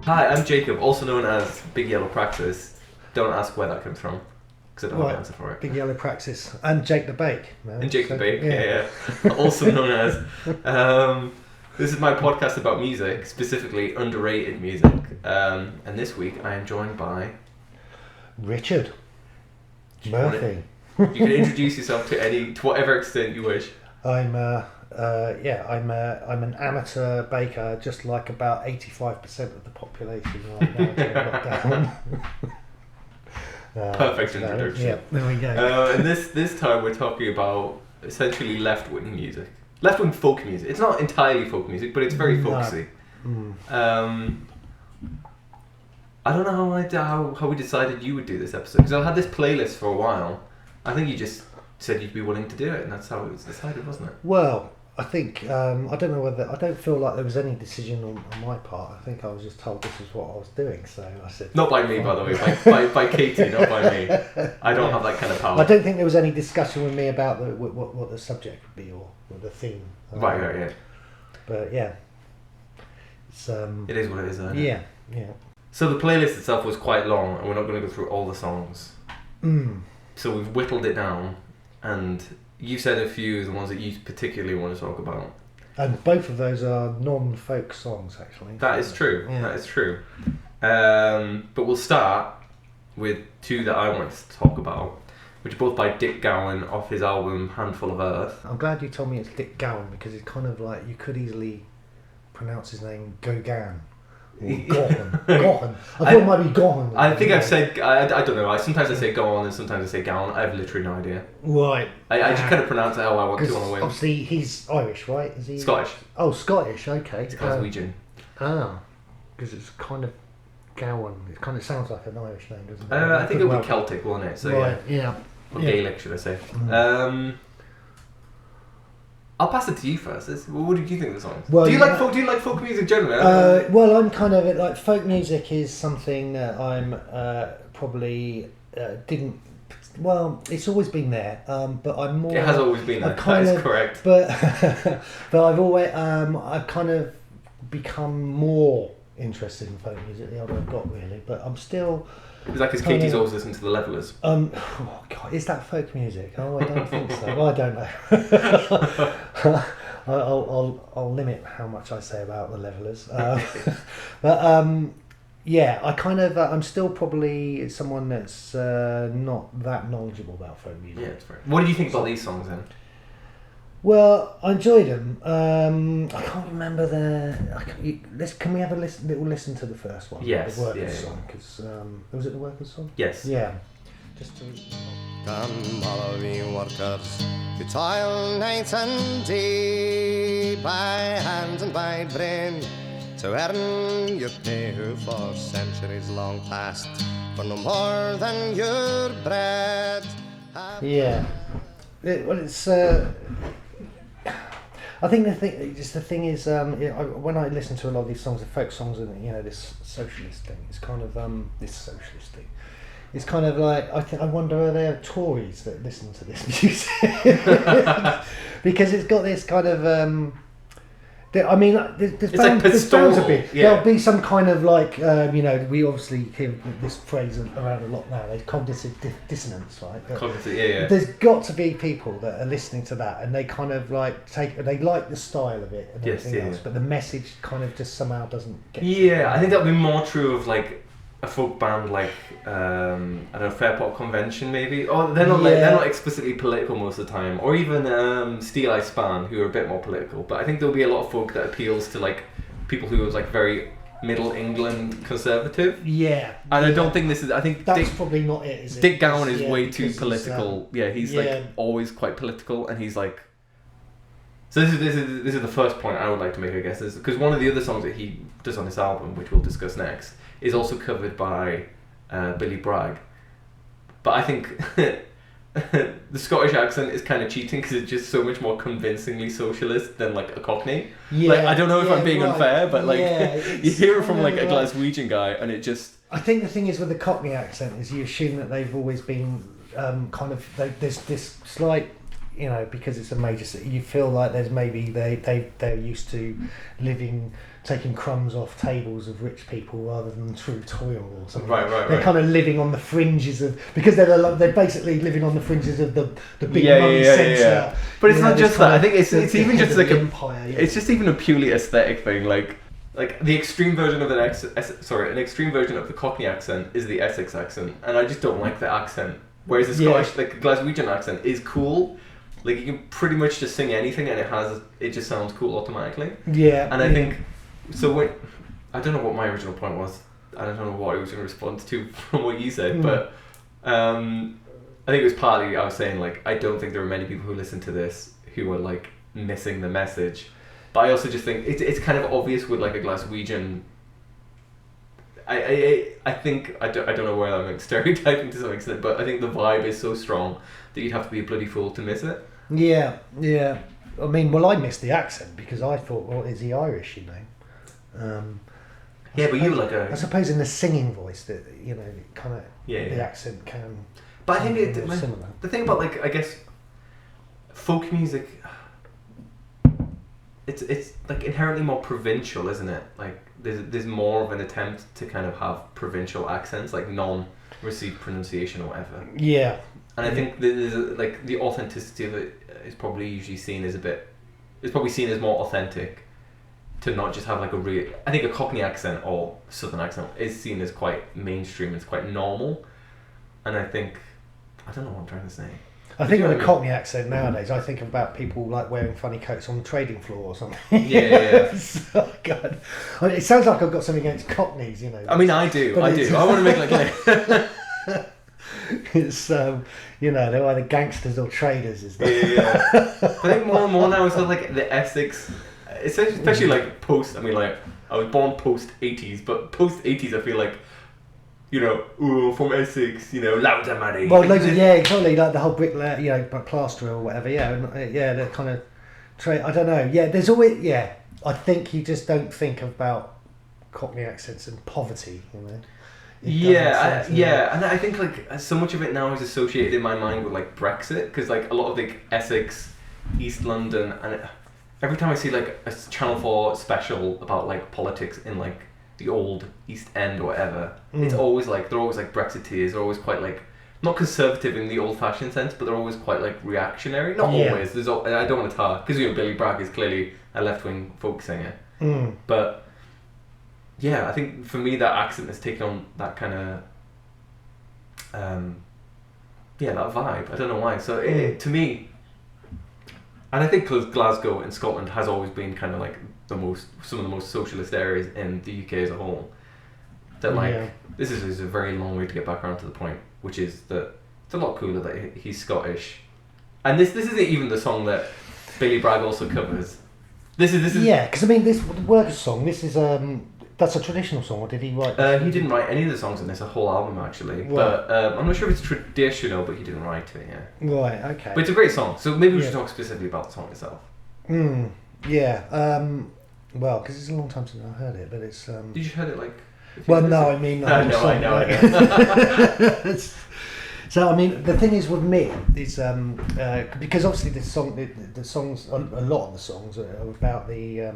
Hi, I'm Jacob, also known as Big Yellow Praxis. Don't ask where that comes from, because I don't have an answer for it. Big Yellow Praxis. And Jake the Bake. Man. And Jake the Bake, yeah. Also known as... this is my podcast about music, specifically underrated music. And this week I am joined by... Richard Murphy. You can introduce yourself to whatever extent you wish. I'm an amateur baker, just like about 85% of the population right now during lockdown. Perfect introduction. Yeah, there we go. And this time we're talking about essentially left-wing music. Left-wing folk music. It's not entirely folk music, but it's very folksy. I don't know how we decided you would do this episode, because I had this playlist for a while. I think you just said you'd be willing to do it, and that's how it was decided, wasn't it? Well, I think, I don't know whether, I don't feel like there was any decision on my part. I think I was just told this is what I was doing, so I said... Not by me, by the way, by Katie, not by me. I don't have that kind of power. I don't think there was any discussion with me about what the subject would be or the theme. Right, yeah. But yeah, it's... it is what it is, isn't it? Yeah. So the playlist itself was quite long, and we're not going to go through all the songs. So we've whittled it down, and you said a few of the ones that you particularly want to talk about. And both of those are non-folk songs, actually. That is true. Yeah. That is true. But we'll start with two that I wanted to talk about, which are both by Dick Gaughan off his album Handful of Earth. I'm glad you told me it's Dick Gaughan, because it's kind of like you could easily pronounce his name Gaughan. Or Gaughan. Gaughan. I thought it might be Gaughan. I think I've said... I don't know. Sometimes I say Gaughan and sometimes I say Gaughan. I have literally no idea. Right. I just kind of pronounce it how I want to on a whim. Obviously, he's Irish, right? Is he? Scottish. Oh, Scottish, okay. He's Glaswegian. Because it's kind of Gaughan. It kind of sounds like an Irish name, doesn't it? I think it'll be Celtic, won't it? So, right, yeah. Or Gaelic, should I say. I'll pass it to you first. What did you think of the songs? Well, do you like folk music generally? Well, I'm kind of like folk music is something that I'm probably didn't. Well, it's always been there, but I'm more. It has always been there. That is correct. But I've always I've kind of become more interested in folk music the older I've got, really. But I'm still. It's like, because Katie's always listening to the Levelers. Oh God, is that folk music? Oh, I don't think so. Well, I don't know. I'll limit how much I say about the Levelers. But yeah, I kind of I'm still probably someone that's not that knowledgeable about folk music. Yeah, it's fair. What did you think about these songs then? Well, I enjoyed them. I can't remember can we have a little listen to the first one? Yes. The Workers song, because was it the Workers song? Yes. Yeah. Just to. Come, all of you workers, who toil night and day, by hand and by brain, to earn your pay, who for centuries long past, for no more than your bread. Yeah. It's. I think the thing is, when I listen to a lot of these songs, the folk songs, and this socialist thing, it's kind of It's kind of like I wonder are there Tories that listen to this music because it's got this kind of. There's bound to be. Yeah. There'll be some kind of like, we obviously hear this phrase around a lot now. There's cognitive dissonance, right? Yeah. There's got to be people that are listening to that and they kind of like they like the style of it and everything else, but the message kind of just somehow doesn't get. Yeah, I think that would be more true of like a folk band like I don't know, Fairport Convention maybe. Or they're not explicitly political most of the time. Or even Steel Eye Span, who are a bit more political. But I think there'll be a lot of folk that appeals to like people who are like very Middle England conservative. Yeah. And I don't think this is. I think that's probably not it. Is it? Dick Gaughan is way too political. He's like always quite political, and he's like. So this is the first point I would like to make, I guess, is because one of the other songs that he does on this album, which we'll discuss next, is also covered by Billy Bragg. But I think the Scottish accent is kind of cheating because it's just so much more convincingly socialist than like a Cockney. Yeah, like, I don't know if I'm being unfair, but like you hear it from like a right. Glaswegian guy, and it just. I think the thing is with the Cockney accent is you assume that they've always been there's this slight you know, because it's a major city, you feel like there's maybe they're used to taking crumbs off tables of rich people rather than through toil or something. They're kind of living on the fringes of, because they're basically living on the fringes of the big money centre. Yeah. But it's not just that. I think it's even just like empire. It's just even a purely aesthetic thing. Like the extreme version of an extreme version of the Cockney accent is the Essex accent, and I just don't like the accent. Whereas the Scottish, like Glaswegian accent, is cool. Like you can pretty much just sing anything, and it just sounds cool automatically. Yeah. And I think. So I don't know what my original point was. I don't know what I was in response to from what you said, but I think it was partly I was saying like I don't think there are many people who listen to this who are like missing the message, but I also just think it's kind of obvious with like a Glaswegian. I think I don't know where I'm like stereotyping to some extent, but I think the vibe is so strong that you'd have to be a bloody fool to miss it. Yeah. I mean, well, I missed the accent because I thought, well, is he Irish? You know. But you were like I suppose in the singing voice that kind of the accent can. But I think similar. The thing about like I guess folk music, it's like inherently more provincial, isn't it? Like there's more of an attempt to kind of have provincial accents, like non-received pronunciation or whatever. Yeah. And I think there's like the authenticity of it is probably usually seen as it's probably seen as more authentic. To not just have like I think a Cockney accent or Southern accent is seen as quite mainstream. It's quite normal, and I don't know what I'm trying to say. I think with a Cockney accent nowadays, I think about people like wearing funny coats on the trading floor or something. Yeah. So, God. I mean, it sounds like I've got something against Cockneys, you know. I mean, I do. I want to make like. It's they're either gangsters or traders. Is that? Yeah. I think more and more now it's like the Essex. Especially like post. I mean, like I was born post 80s, but post 80s, I feel like from Essex, louder money. Well, exactly, like the whole bricklayer, plasterer or whatever. They're kind of I don't know. Yeah, there's always I think you just don't think about Cockney accents and poverty, and I think like so much of it now is associated in my mind with like Brexit, because like a lot of the Essex, East London, and every time I see like a Channel 4 special about like politics in like the old East End or whatever, it's always like they're always like Brexiteers. They're always quite like not conservative in the old-fashioned sense, but they're always quite like reactionary. Not always. I don't want to tar because Billy Bragg is clearly a left-wing folk singer, but I think for me that accent has taken on that kind of that vibe. I don't know why. So to me. And I think because Glasgow in Scotland has always been kind of like some of the most socialist areas in the UK as a whole, that this is a very long way to get back around to the point, which is that it's a lot cooler that he's Scottish. And this isn't even the song that Billy Bragg also covers. This is because I mean this Workers song. This is that's a traditional song, or did he write? He didn't write any of the songs in this, a whole album actually. Right. But I'm not sure if it's traditional, but he didn't write it. Yeah. Right. Okay. But it's a great song, so maybe we should talk specifically about the song itself. Yeah. Well, because it's a long time since I heard it, but it's. Did you heard it like? Well, no, I mean. I know. So I mean, the thing is with me is because obviously the songs, a lot of the songs are about the.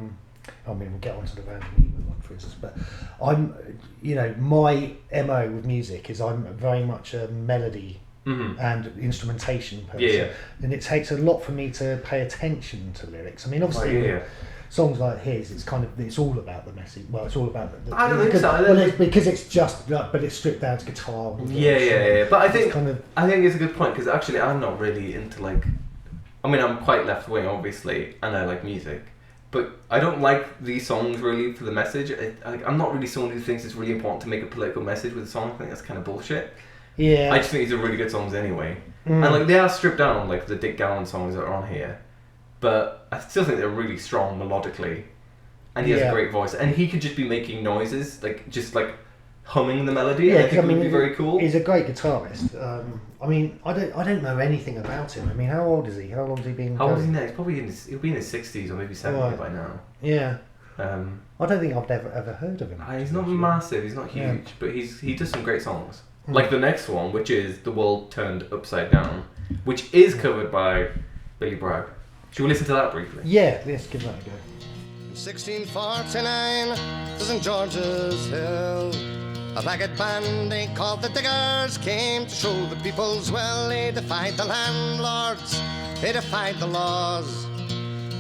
I mean, we'll get on to the random Newman one, for instance, but I'm, my MO with music is I'm very much a melody and instrumentation person, and it takes a lot for me to pay attention to lyrics. I mean, obviously, songs like his, it's all about the message. Well, it's all about the I don't think so. Well, because it's just, but it's stripped down to guitar. And But I think I think it's a good point, because actually I'm not really into like, I mean, I'm quite left wing, obviously, and I like music. But I don't like these songs really for the message. I'm not really someone who thinks it's really important to make a political message with a song. I think that's kind of bullshit. Yeah. I just think these are really good songs anyway. And like they are stripped down, like the Dick Gaughan songs that are on here. But I still think they're really strong melodically. And he has a great voice. And he could just be making noises, like just like humming the melody. Yeah, I think it would be very cool. He's a great guitarist. I mean, I don't know anything about him. I mean, how old is he? How long has he been? How old is he now? He's probably he'll be in his 60s or maybe 70 by now. Yeah. I don't think I've ever heard of him. He's not massive. He's not huge, but he does some great songs. Like the next one, which is "The World Turned Upside Down," which is covered by Billy Bragg. Should we listen to that briefly? Yeah, let's give that a go. 1649 to St. George's Hill. A ragged band they called the Diggers came to show the people's will. They defied the landlords, they defied the laws.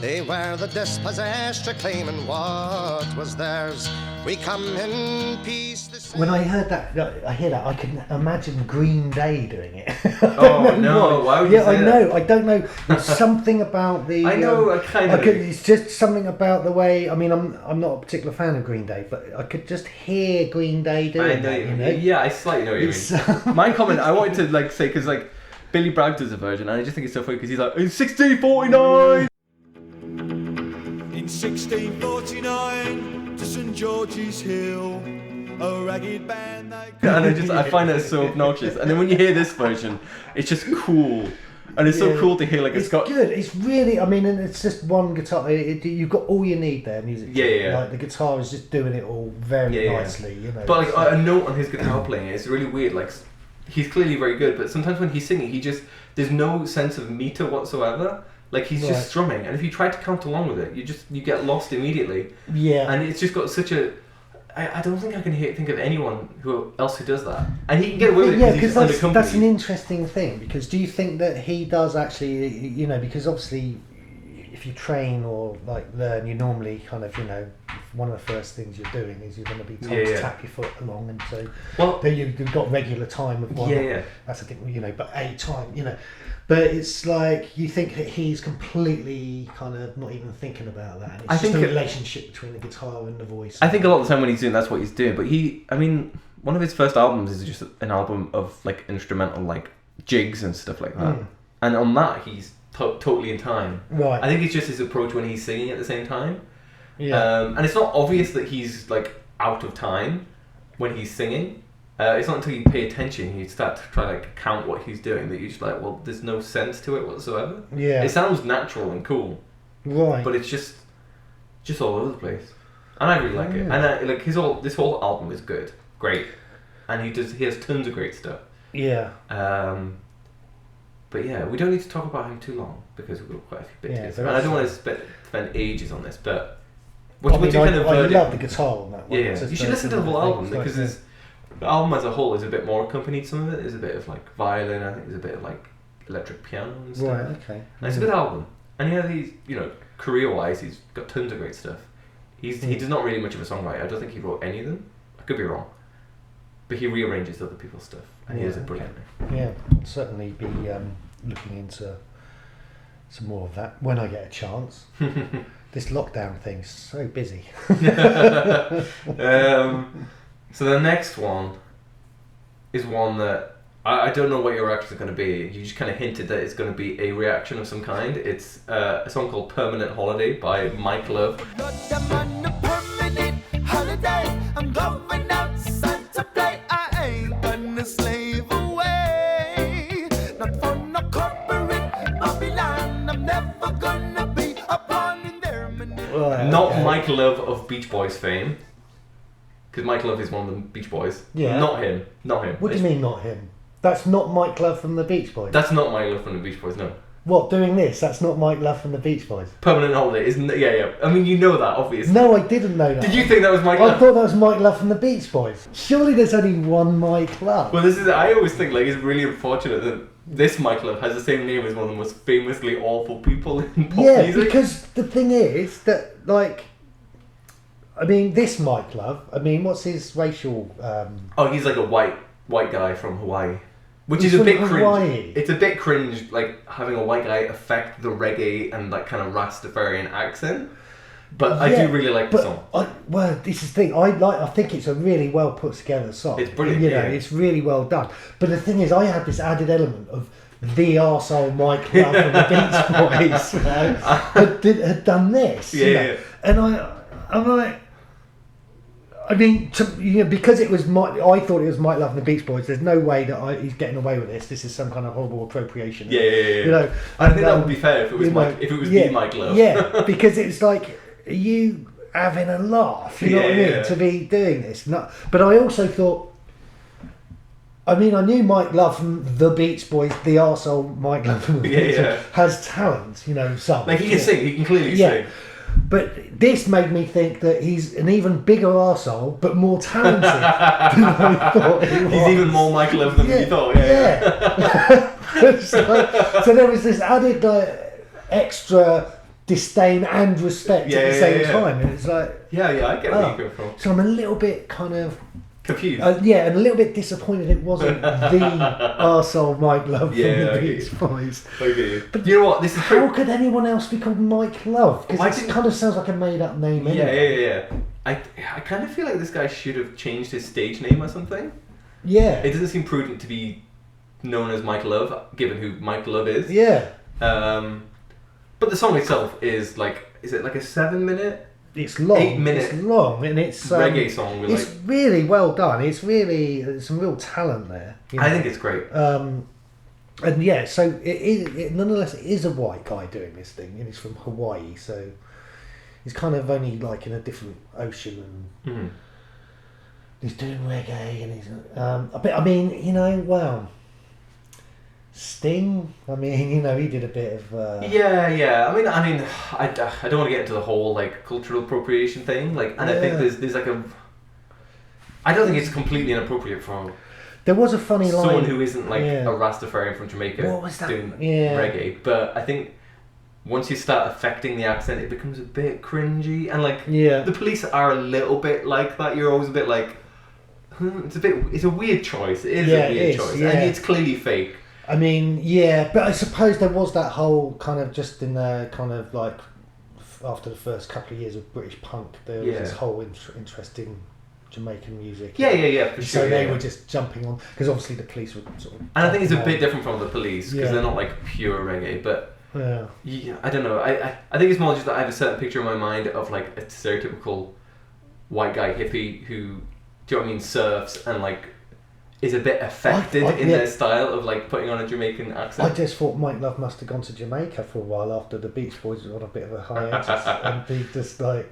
They were the dispossessed, reclaiming what was theirs. We come in peace. When I hear that, I can imagine Green Day doing it. Oh no! Why would you say that? I don't know. There's something about the. I know. I kind of. It's just something about the way. I mean, I'm not a particular fan of Green Day, but I could just hear Green Day doing that. You know? Yeah, I slightly know what you mean. My comment, I wanted to say because Billy Bragg does a version, and I just think it's so funny because he's like, in 1649. In 1649 to St. George's Hill, a ragged band And I find that so obnoxious. And then when you hear this version, it's just cool. And it's so cool to hear it's good. It's really, I mean, and it's just one guitar. You've got all you need there, music. Yeah. Like the guitar is just doing it all very nicely, you know. But a note on his guitar playing is really weird. Like, he's clearly very good, but sometimes when he's singing, there's no sense of meter whatsoever. Like he's just strumming, and if you try to count along with it, you get lost immediately. Yeah. And it's just got such a. I don't think I can think of anyone else who does that, and he can get away with it because that's an interesting thing. Because do you think that he does actually, you know, because obviously, if you train or learn, you normally kind of, you know, one of the first things you're doing is you're going to be told to tap your foot along, and so you've got regular time of one. Yeah. That's the thing, you know, but a time, you know. But it's like you think that he's completely kind of not even thinking about that. It's just a relationship between the guitar and the voice. I think a lot of the time when he's doing that's what he's doing. But one of his first albums is just an album of like instrumental like jigs and stuff like that. And on that he's totally in time. Right. I think it's just his approach when he's singing at the same time. Yeah. And it's not obvious that he's like out of time when he's singing. It's not until you pay attention, you start to try to count what he's doing, that you're just like, well, there's no sense to it whatsoever. Yeah. It sounds natural and cool. Right. But it's just all over the place. And I really like it. And this whole album is good. Great. And he has tons of great stuff. Yeah. But yeah, we don't need to talk about him too long, because we've got quite a few bits. And I don't want to spend ages on this, but I love the guitar on that one. Yeah, you should listen to the whole album, because the album as a whole is a bit more accompanied. Some of it is a bit of like violin. I think there's a bit of like electric piano and stuff. Right. Okay. And it's a good album. And he's, you know, career-wise, he's got tons of great stuff. He does not really much of a songwriter. I don't think he wrote any of them. I could be wrong. But he rearranges other people's stuff, and he does it brilliantly. Yeah, I'll certainly be looking into some more of that when I get a chance. This lockdown thing's so busy. So the next one is one that I don't know what your reaction is going to be. You just kind of hinted that it's going to be a reaction of some kind. It's a song called Permanent Holiday by Mike Love. I'm on a permanent holiday. I'm going outside to play. I ain't gonna slave away. Not for no corporate Babylon. I'm never gonna be a pawn in their Not Mike Love of Beach Boys fame. Because Mike Love is one of the Beach Boys. Yeah. Not him. What do you mean, not him? That's not Mike Love from the Beach Boys? That's not Mike Love from the Beach Boys, no. What, doing this? That's not Mike Love from the Beach Boys? Permanent Holiday, isn't it? Yeah. I mean, you know that, obviously. No, I didn't know that. Did you think that was Mike Love? I thought that was Mike Love from the Beach Boys. Surely there's only one Mike Love. Well, I always think, like, it's really unfortunate that this Mike Love has the same name as one of the most famously awful people in pop music. Yeah, because the thing is that, like... I mean, this Mike Love, what's his racial... he's like a white guy from Hawaii. Which is a bit cringe. It's a bit cringe, like, having a white guy affect the reggae and, like, kind of Rastafarian accent. But I do really like the song. This is the thing. I think it's a really well put together song. It's brilliant, You know, it's really well done. But the thing is, I had this added element of the arsehole Mike Love from the Beach Boys, right, had done this. Yeah. And I'm like... I mean, because it was I thought it was Mike Love and the Beach Boys. There's no way that he's getting away with this. This is some kind of horrible appropriation. Yeah. You know, I think that would be fair if it was the Mike Love. Yeah, because it's like, are you having a laugh? You know what I mean? To be doing this, but I also thought, I mean, I knew Mike Love from the Beach Boys, the arsehole Mike Love from the Beach Boys, has talent, you know, some. Like, he can sing, he can clearly sing. But this made me think that he's an even bigger arsehole, but more talented than I thought he was. He's even more Mike Love than you thought, So there was this added extra disdain and respect at the same time. And it's like... I get where you come from. So I'm a little bit kind of... confused. And a little bit disappointed it wasn't the arsehole Mike Love from the Beach Boys. Okay. But you know what? This is how could anyone else be called Mike Love? Because it kind of sounds like a made-up name. Yeah. I kind of feel like this guy should have changed his stage name or something. Yeah. It doesn't seem prudent to be known as Mike Love, given who Mike Love is. Yeah. But the song itself is like, is it like a 7-minute? It's long. 8 minute. It's long, and it's reggae song. With it's really well done. It's really there's some real talent there. You know? I think it's great. And so it nonetheless it is a white guy doing this thing, and he's from Hawaii, so he's kind of only like in a different ocean, and he's doing reggae, and he's. I mean, you know, wow. Sting. I mean, you know, he did a bit of. Yeah. I mean, I don't want to get into the whole like cultural appropriation thing. Like, and I think there's like a. I don't think it's completely inappropriate for. There was a funny line. Someone who isn't like a Rastafarian from Jamaica doing reggae, but I think once you start affecting the accent, it becomes a bit cringy, and like the Police are a little bit like that. You're always a bit like, it's a weird choice. It is a weird choice, and it's clearly fake. I mean, but I suppose there was that whole kind of just in the kind of like after the first couple of years of British punk, there was this whole interest in Jamaican music. Yeah, for sure. So they were just jumping on, because obviously the Police were sort of. And I think it's a bit different from the Police, because they're not like pure reggae, but I don't know. I think it's more just that I have a certain picture in my mind of like a stereotypical white guy hippie who, do you know what I mean, surfs and like is a bit affected in their style of like putting on a Jamaican accent. I just thought Mike Love must have gone to Jamaica for a while after the Beach Boys were on a bit of a hiatus, and be just like,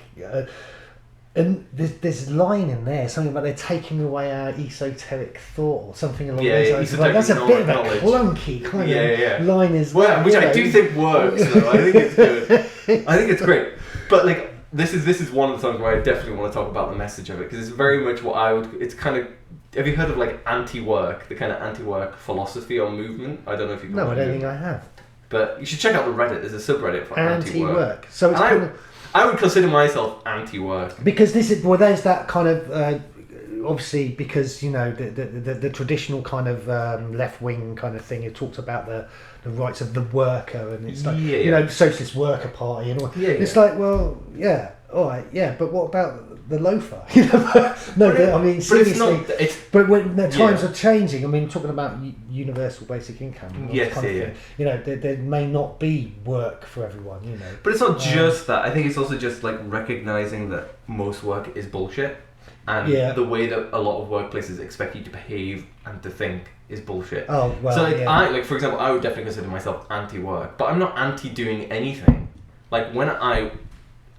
and there's a line in there, something about they're taking away our esoteric thought or something along those lines. Like, that's a bit of a clunky kind of line, is which I do think works. Though. I think it's good. I think it's great, but like this is one of the songs where I definitely want to talk about the message of it, because it's very much what I would. It's kind of. Have you heard of like anti-work, the kind of anti-work philosophy or movement? I don't know if you've. No, I don't think I have. But you should check out the Reddit. There's a subreddit for anti-work. So it's I would consider myself anti-work because there's that kind of obviously, because you know the traditional kind of left-wing kind of thing. It talks about the rights of the worker, and it's like you know, Socialist Worker Party and all. It's like, well, all right, but what about the loafer? I mean, seriously. But when the times are changing, I mean, talking about universal basic income. You know, there may not be work for everyone. You know, but it's not just that. I think it's also just like recognizing that most work is bullshit, and the way that a lot of workplaces expect you to behave and to think is bullshit. Oh well. So like, for example, I would definitely consider myself anti-work, but I'm not anti-doing anything. Like when I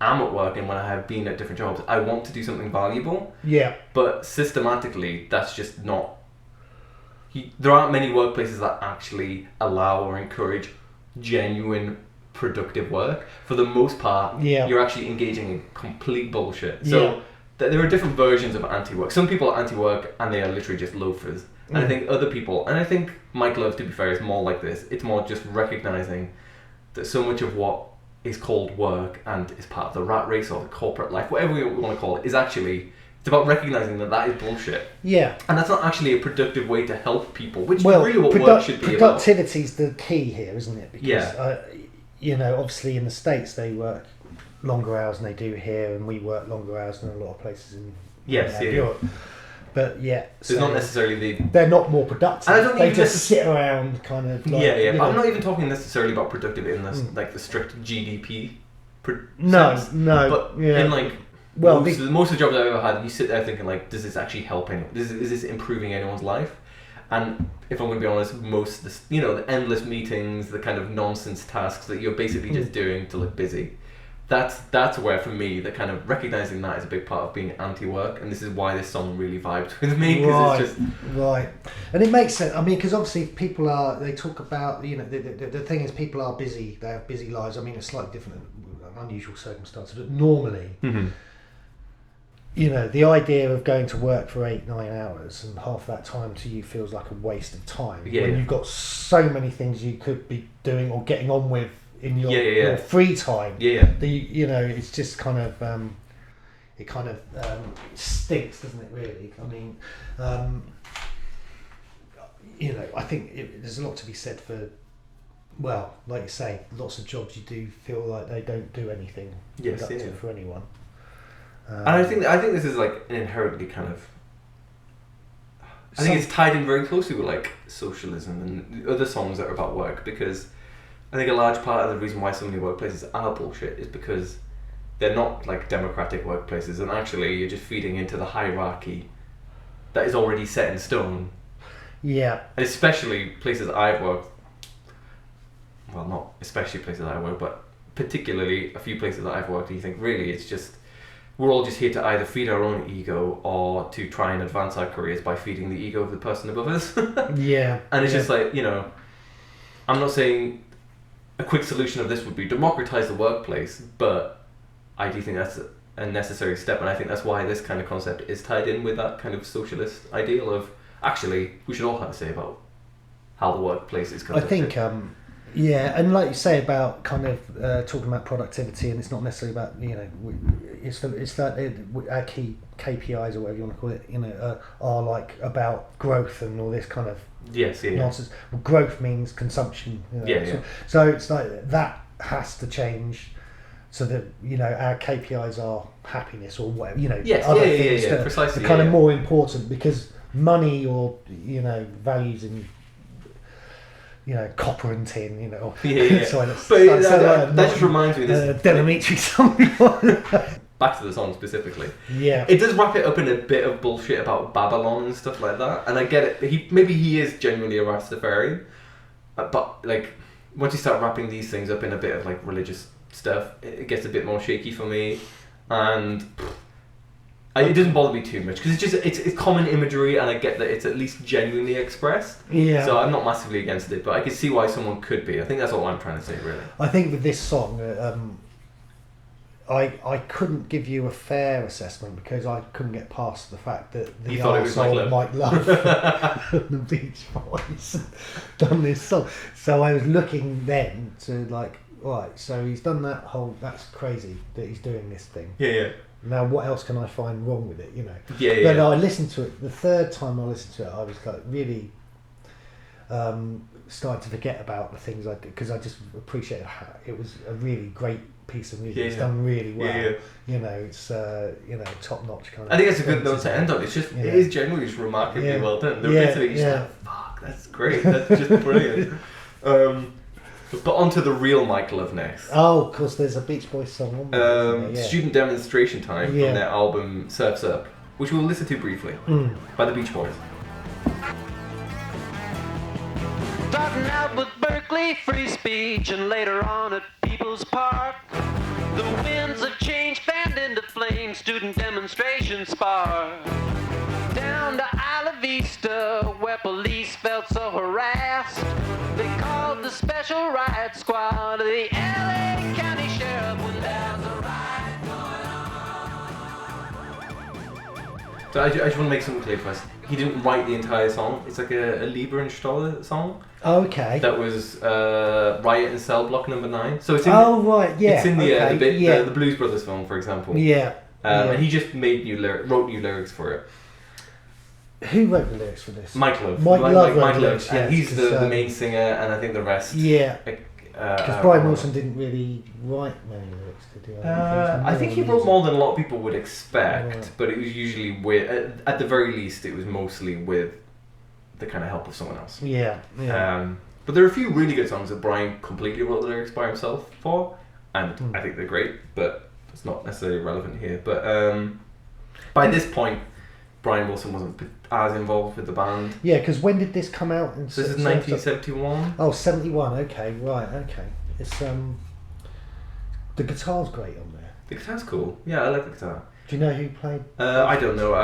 am at work and when I have been at different jobs, I want to do something valuable. Yeah. But systematically, that's just not. There aren't many workplaces that actually allow or encourage genuine productive work. For the most part, you're actually engaging in complete bullshit. So there are different versions of anti-work. Some people are anti-work and they are literally just loafers. And I think other people, and I think Mike Love, to be fair, is more like this. It's more just recognizing that so much of what is called work and is part of the rat race or the corporate life, whatever we want to call it, is actually, it's about recognizing that is bullshit. Yeah. And that's not actually a productive way to help people, which is really what work should be about. Productivity's the key here, isn't it? Because, you know, obviously in the States they work longer hours than they do here, and we work longer hours than a lot of places in Europe. But it's not necessarily they're not more productive. And I don't they just sit around kind of like, but I'm not even talking necessarily about productive in this like the strict GDP sense. But in like most of the jobs I've ever had, you sit there thinking like, does this actually help anyone? Is this improving anyone's life? And if I'm going to be honest, most of the endless meetings, the kind of nonsense tasks that you're basically just doing to look busy, that's where, for me, the kind of recognizing that is a big part of being anti-work, and this is why this song really vibed with me, because it's just right. And it makes sense. I mean, because obviously people they talk about, you know, the thing is, people are busy. They have busy lives. I mean, it's slightly different, unusual circumstances, but normally, you know, the idea of going to work for 8-9 hours and half that time to you feels like a waste of time when you've got so many things you could be doing or getting on with in your free time. You know, it's just kind of it kind of stinks, doesn't it, really? I mean, you know, I think there's a lot to be said for, well, like you say, lots of jobs you do feel like they don't do anything productive for anyone. And I think this is like an inherently kind of, I think it's tied in very closely with like socialism and other songs that are about work, because I think a large part of the reason why so many workplaces are bullshit is because they're not like democratic workplaces, and actually you're just feeding into the hierarchy that is already set in stone. Yeah. And especially places I've worked, well, not especially places I work, but particularly a few places that I've worked, and you think really it's just, we're all just here to either feed our own ego or to try and advance our careers by feeding the ego of the person above us. And it's just like, you know, I'm not saying a quick solution of this would be democratize the workplace, but I do think that's a necessary step, and I think that's why this kind of concept is tied in with that kind of socialist ideal of, actually, we should all have a say about how the workplace is conducted. I think, and like you say about kind of talking about productivity, and it's not necessarily about, you know, it's that our key KPIs or whatever you want to call it, you know, are like about growth and all this kind of nonsense. Well, growth means consumption. You know, so it's like that has to change, so that, you know, our KPIs are happiness or whatever. You know, other things that precisely, are kind of more important, because money or, you know, values in, you know, copper and tin, you know. That just reminds me of this. Delamitri something. Back to the song specifically. Yeah. It does wrap it up in a bit of bullshit about Babylon and stuff like that, and I get it. Maybe he is genuinely a Rastafarian, but like once you start wrapping these things up in a bit of like religious stuff, it gets a bit more shaky for me, and it doesn't bother me too much, because it's common imagery, and I get that it's at least genuinely expressed. Yeah. So I'm not massively against it, but I can see why someone could be. I think that's all I'm trying to say, really. I think with this song, I couldn't give you a fair assessment, because I couldn't get past the fact that the arsehole Mike Love the Beach Boys done this song. So I was looking then to like, right, so he's done that whole, that's crazy that he's doing this thing. Yeah. Now what else can I find wrong with it, you know? But I listened to it, the third time I listened to it, I was like really started to forget about the things I did, because I just appreciated how it was a really great piece of music. It's done really well. You know, it's you know, top notch kind of. I think it's a good note to end on. It's just it is generally just remarkably well done. The bits of it, you're just like, fuck, that's great. That's just brilliant. But onto the real Mike Love next. Oh, of course, there's a Beach Boys song on Student Demonstration Time from their album Surf's Up, which we'll listen to briefly, by the Beach Boys. Starting out with Berkeley, free speech, and later on at People's Park. The winds of change fanned into flame, student demonstrations spark. Down to Isla Vista, where police felt so harassed, they called the special riot squad to the LA County Sheriff when there's a riot going on. So I just want to make something clear first. He didn't write the entire song. It's like a Lieber and Stoller song. Okay. That was Riot in Cell Block Number 9. So it's in It's in the Blues Brothers film, for example. And he just made wrote new lyrics for it. Who wrote the lyrics for this? Mike Love. Mike Love. And he's the main singer, and I think the rest. Because Brian Wilson didn't really write many lyrics, did he? I think he wrote more than a lot of people would expect, but it was usually with, at the very least, it was mostly with the kind of help of someone else. But there are a few really good songs that Brian completely wrote the lyrics by himself for, and I think they're great, but it's not necessarily relevant here. But by this point, Brian Wilson wasn't as involved with the band. Yeah, because when did this come out? This is 1971. Oh, 71. Okay, right. Okay, it's The guitar's great on there. The guitar's cool. Yeah, I like the guitar. Do you know who played? I don't know.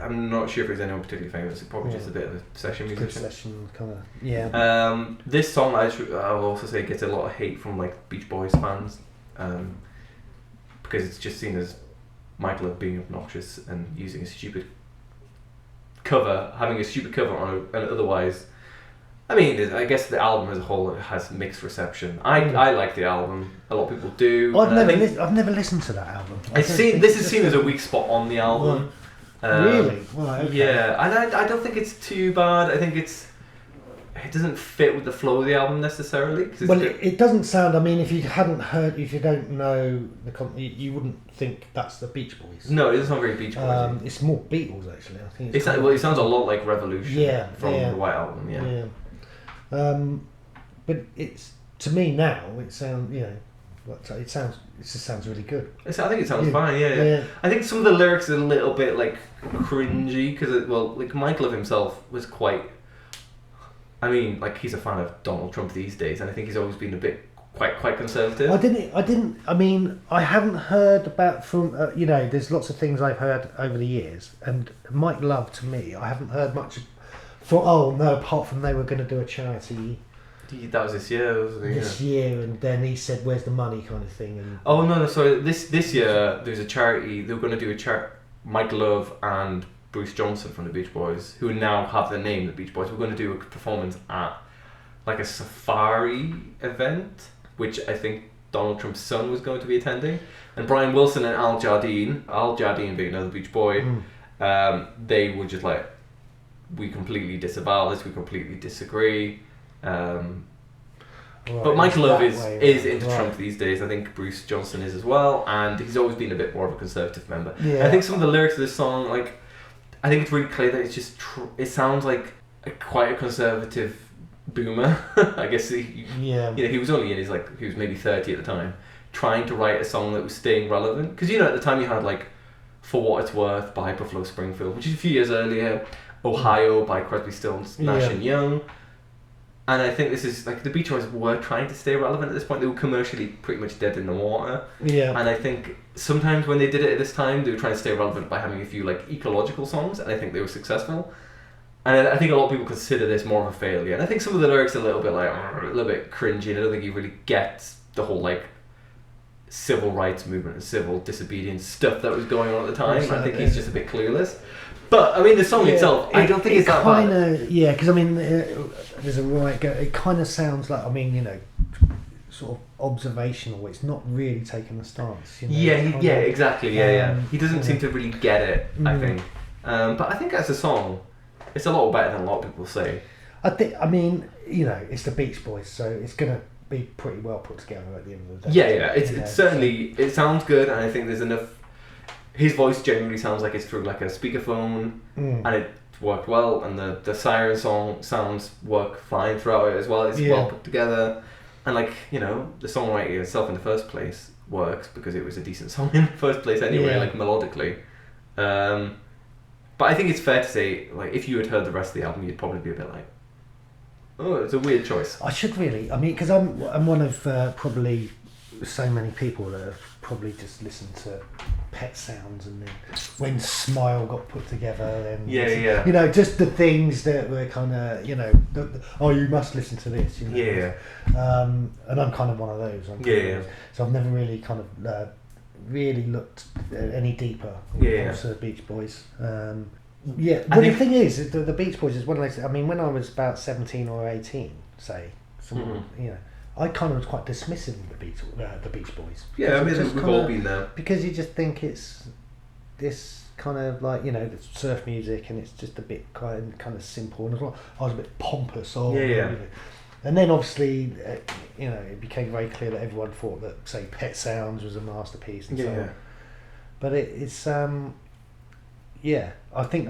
I'm not sure if it's anyone particularly famous. It's probably just a bit of a session musician. Good session kind of. Yeah. This song, I'll also say, gets a lot of hate from like Beach Boys fans, because it's just seen as Mike Love being obnoxious and using a stupid cover, having a stupid cover on an otherwise. I mean, I guess the album as a whole has mixed reception. I like the album. A lot of people do. I've never listened to that album. This is seen as a weak spot on the album. Really? Right, okay. Yeah, and I don't think it's too bad. I think it doesn't fit with the flow of the album necessarily. Well, it doesn't sound. I mean, if you don't know you wouldn't think that's the Beach Boys. No, it's not very Beach Boys. It's more Beatles actually. I think it sounds a lot like Revolution from the White Album. Yeah. But it's, to me now, it sounds it just sounds really good. I think it sounds fine. Yeah. I think some of the lyrics are a little bit like cringy because like Mike Love himself was quite. I mean, like he's a fan of Donald Trump these days, and I think he's always been a bit quite conservative. I mean, I haven't heard about from there's lots of things I've heard over the years, and Mike Love to me, I haven't heard much. Apart from they were going to do a charity. That was this year, wasn't it? This year, and then he said, "Where's the money?" kind of thing. And no. So this year there's a charity. They were going to do a charity. Mike Love and Bruce Johnson from the Beach Boys, who now have the name the Beach Boys, were going to do a performance at like a safari event, which I think Donald Trump's son was going to be attending, and Brian Wilson and Al Jardine being another Beach Boy, they were just like, we completely disavow this, we completely disagree. But Mike Love is into Trump these days. I think Bruce Johnson is as well, and he's always been a bit more of a conservative member. Yeah. I think some of the lyrics of this song, like, I think it's really clear that it's just it sounds like quite a conservative boomer. I guess he was only he was maybe 30 at the time, trying to write a song that was staying relevant. Because at the time you had like For What It's Worth by Buffalo Springfield, which is a few years earlier. Ohio by Crosby, Stills, Nash and Young. And I think this is like the Beach Boys were trying to stay relevant at this point. They were commercially pretty much dead in the water. Yeah. And I think sometimes when they did it at this time, they were trying to stay relevant by having a few like ecological songs, and I think they were successful. And I think a lot of people consider this more of a failure. And I think some of the lyrics are a little bit cringy, and I don't think he really gets the whole like civil rights movement and civil disobedience stuff that was going on at the time. I think he's just a bit clueless. But I mean, the song itself, I don't think it's that bad. Yeah, because I mean, there's a right go. It kind of sounds like, sort of observational. It's not really taking a stance. Exactly. He doesn't seem to really get it. I think, but I think as a song, it's a lot better than a lot of people say. It's the Beach Boys, so it's gonna be pretty well put together at the end of the day. It's certainly it sounds good, and I think there's enough. His voice generally sounds like it's through like a speakerphone, and it worked well, and the siren song sounds work fine throughout it as well. It's well put together, and the songwriting itself in the first place works because it was a decent song in the first place anyway, like melodically. But I think it's fair to say, like, if you had heard the rest of the album, you'd probably be a bit like, oh, it's a weird choice. I should really, because I'm one of probably so many people that have probably just listened to Pet Sounds, and then when Smile got put together, and just the things that were kind of you must listen to this, and I'm kind of one of those. So I've never really kind of really looked any deeper into the Beach Boys. The thing is, the Beach Boys is one of those. I mean, when I was about 17 or 18, say, I kind of was quite dismissive of the Beach Boys. Yeah, I mean, we've all been there. Because you just think it's this kind of like, surf music, and it's just a bit kind of simple, and I was a bit pompous. And then obviously, it became very clear that everyone thought that, say, Pet Sounds was a masterpiece and so on. But it's I think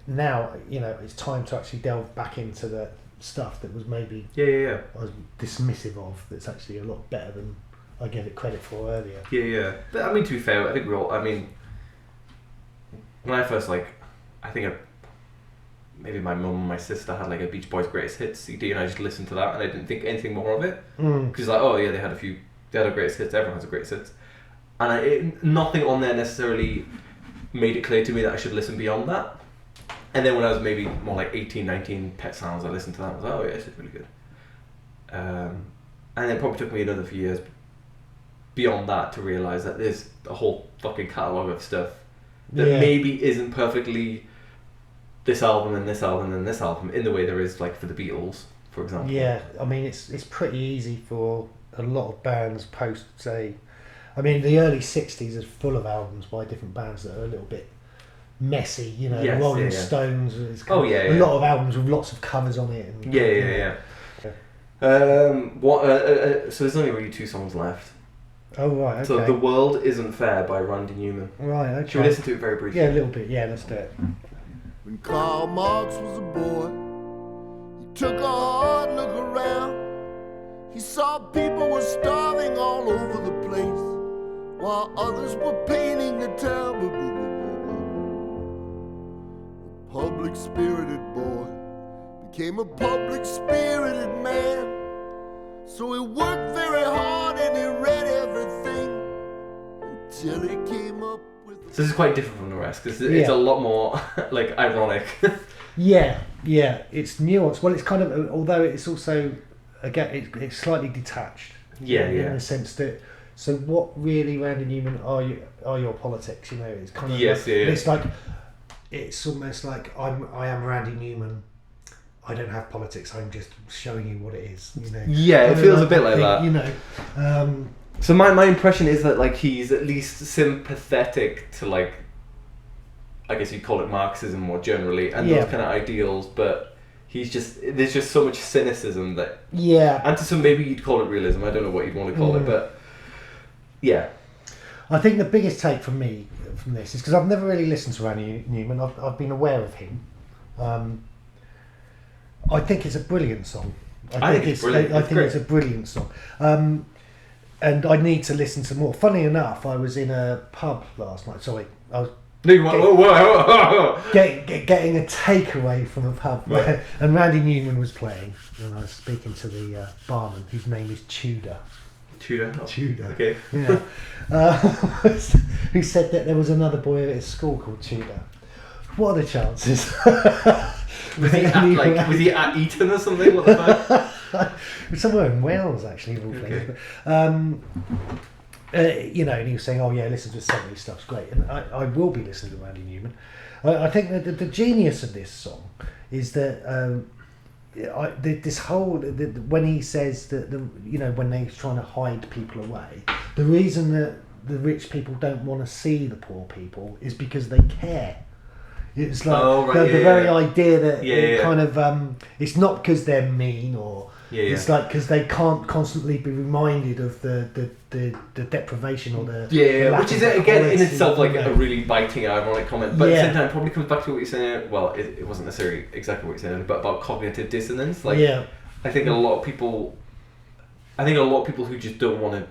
now, it's time to actually delve back into the stuff that was maybe I was dismissive of, that's actually a lot better than I gave it credit for earlier. But I mean, to be fair, I think when I first maybe my mum and my sister had like a Beach Boys Greatest Hits CD, and I just listened to that and I didn't think anything more of it, because they had a few they had a greatest hits. Everyone has a greatest hits, and nothing on there necessarily made it clear to me that I should listen beyond that. And then when I was maybe more like 18, 19, Pet Sounds, I listened to that and was like, oh yeah, this is really good. And it probably took me another few years beyond that to realise that there's a whole fucking catalogue of stuff that maybe isn't perfectly this album and this album and this album in the way there is like for the Beatles, for example. Yeah, I mean it's pretty easy for a lot of bands post, say, I mean the early 60s is full of albums by different bands that are a little bit messy, you know. Yes, Rolling Stones is a lot of albums with lots of covers on it. And, so there's only really 2 songs left. Oh right, okay. So The World Isn't Fair by Randy Newman. Right, okay. Should we listen to it very briefly? Yeah, a little bit, yeah, let's do it. When Karl Marx was a boy, he took a hard look around. He saw people were starving all over the place, while others were painting the town. The public-spirited boy became a public-spirited man. So he worked very hard and he read everything until he came up with... So this is quite different from the rest, because it's a lot more like ironic. yeah, it's nuanced. Well, it's kind of, although it's also, again, it's slightly detached. In the sense that, so what really, Randy Newman, are your politics? You know, it's kind of it's like, it's almost like I am Randy Newman. I don't have politics. I'm just showing you what it is. You know. Yeah, it feels a bit like that. You know. So my impression is that like he's at least sympathetic to like, I guess you'd call it Marxism more generally, and those kind of ideals, but there's just so much cynicism that and to some maybe you'd call it realism. I don't know what you'd want to call it, but I think the biggest take from me from this is because I've never really listened to Randy Newman. I've been aware of him. I think it's a brilliant song. I think it's brilliant. I think it's a brilliant song. And I need to listen to more. Funny enough, I was in a pub last night. Sorry, I was getting a takeaway from a pub, and Randy Newman was playing, and I was speaking to the barman, whose name is Tudor. Tudor. Okay. Yeah. Who said that there was another boy at his school called Tudor. What are the chances? Was he at Eton or something? What the fuck? Somewhere in Wales, actually, of all places. You know, and he was saying, "Oh yeah, listen to the 70s stuff's great," and I will be listening to Randy Newman. I think that the genius of this song is that this whole when he says that when they're trying to hide people away, the reason that the rich people don't want to see the poor people is because they care. It's like the very idea that kind of it's not because they're mean or it's like because they can't constantly be reminded of the deprivation or the which is again in itself like a really biting ironic comment, but at the same time it probably comes back to what you're saying. Well, it wasn't necessarily exactly what you're saying, but about cognitive dissonance. Like I think a lot of people who just don't want to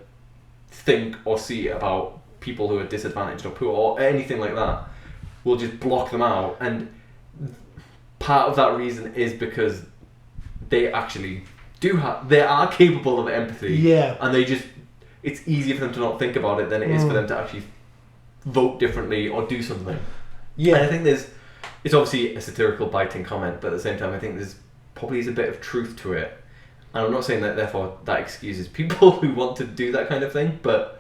think or see about people who are disadvantaged or poor or anything like that will just block them out, and part of that reason is because they actually they are capable of empathy, and it's easier for them to not think about it than it is for them to actually vote differently or do something. And I think it's obviously a satirical biting comment, but at the same time I think there's probably is a bit of truth to it, and I'm not saying that therefore that excuses people who want to do that kind of thing, but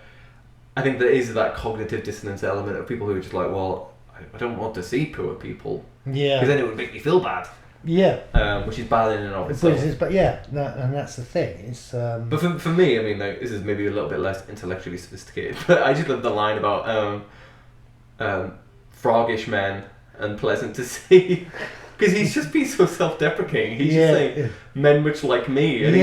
I think there is that cognitive dissonance element of people who are just like, well, I don't want to see poor people. Because then it would make me feel bad. Which is bad in and of itself. And that's the thing. It's But for me, I mean, like, this is maybe a little bit less intellectually sophisticated, but I just love the line about froggish men and pleasant to see. Because he's just being so self-deprecating. He's just saying, men much like me. And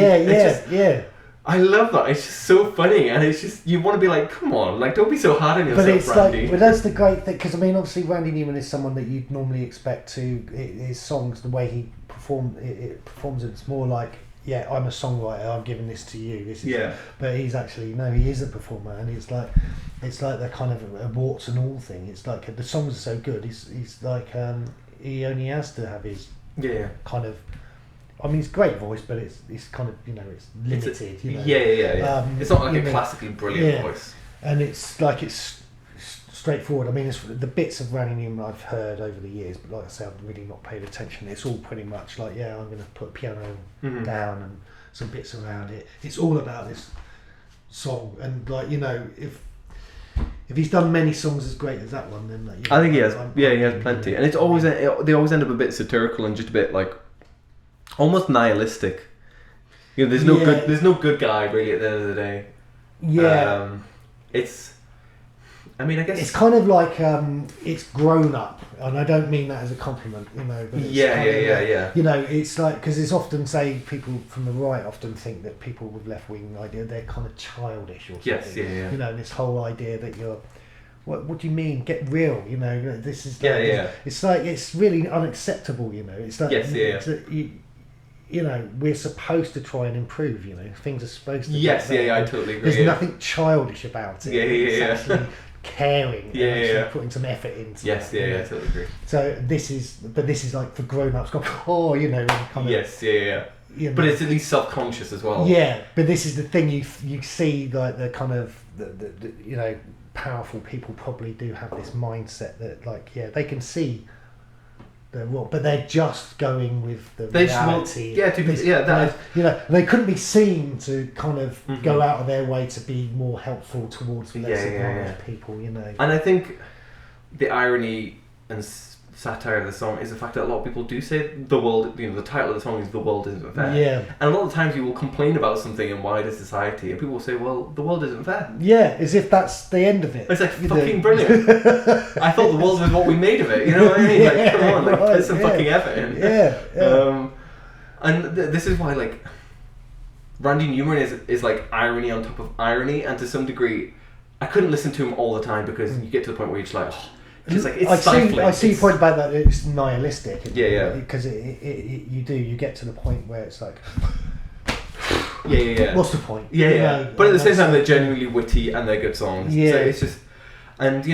I love that. It's just so funny, and it's just you want to be like, come on, like don't be so hard on yourself, but it's Randy. Like, but that's the great thing, because I mean, obviously, Randy Newman is someone that you'd normally expect to his songs, the way he performs it's more like, I'm a songwriter, I'm giving this to you. This is but he's actually he is a performer, and it's like the kind of a warts and all thing. It's like the songs are so good. He's like he only has to have his kind of I mean, it's a great voice, but it's kind of, it's limited. Yeah. It's not like a classically brilliant voice. And it's like it's straightforward. I mean, it's the bits of Randy Newman I've heard over the years, but like I say, I've really not paid attention. It's all pretty much like, I'm going to put a piano down and some bits around it. It's all about this song, and like, if he's done many songs as great as that one, then I think he has. He has plenty, and it's always they always end up a bit satirical and just a bit like almost nihilistic. There's no good guy really at the end of the day. Yeah. I mean, I guess it's kind of like it's grown up, and I don't mean that as a compliment, But it's it's like, because it's often people from the right often think that people with left wing idea they're kind of childish or something. Yes, and this whole idea that you're, what do you mean? Get real, This is It's like it's really unacceptable, It's like we're supposed to try and improve, things are supposed to. Yes, I totally agree. There's nothing childish about it. It's actually caring and actually putting some effort into it. I totally agree. So this is like for grown-ups kind of yes, but it's at least self-conscious as well. Yeah, but this is the thing, you see, like the kind of the powerful people probably do have this mindset that like they can see but they're just going with the reality. They couldn't be seen to kind of go out of their way to be more helpful towards less advantaged people, And I think the irony and satire of the song is the fact that a lot of people do say the world, the title of the song is "The World Isn't Fair." Yeah. And a lot of times you will complain about something in wider society, and people will say, "Well, the world isn't fair." Yeah, as if that's the end of it. It's like fucking brilliant. I thought the world was what we made of it. You know what I mean? Like, come on, like put some fucking effort in. Yeah. And this is why, like, Randy Newman is like irony on top of irony, and to some degree, I couldn't listen to him all the time because you get to the point where you're just like. It's like, it's stifling. I see your point about that. It's nihilistic. Because you get to the point where it's like, what's the point? But at the same time, they're genuinely witty and they're good songs. Yeah. So it's just, and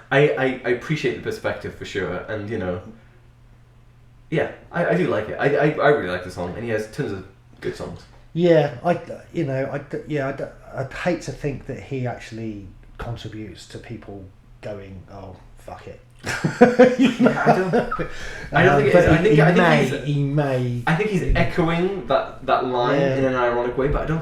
I appreciate the perspective for sure, and I do like it. I really like the song, and he has tons of good songs. Yeah, I'd hate to think that he actually contributes to people going, oh, fuck it. I don't think it is. He may. I think he's echoing that line in an ironic way, but I don't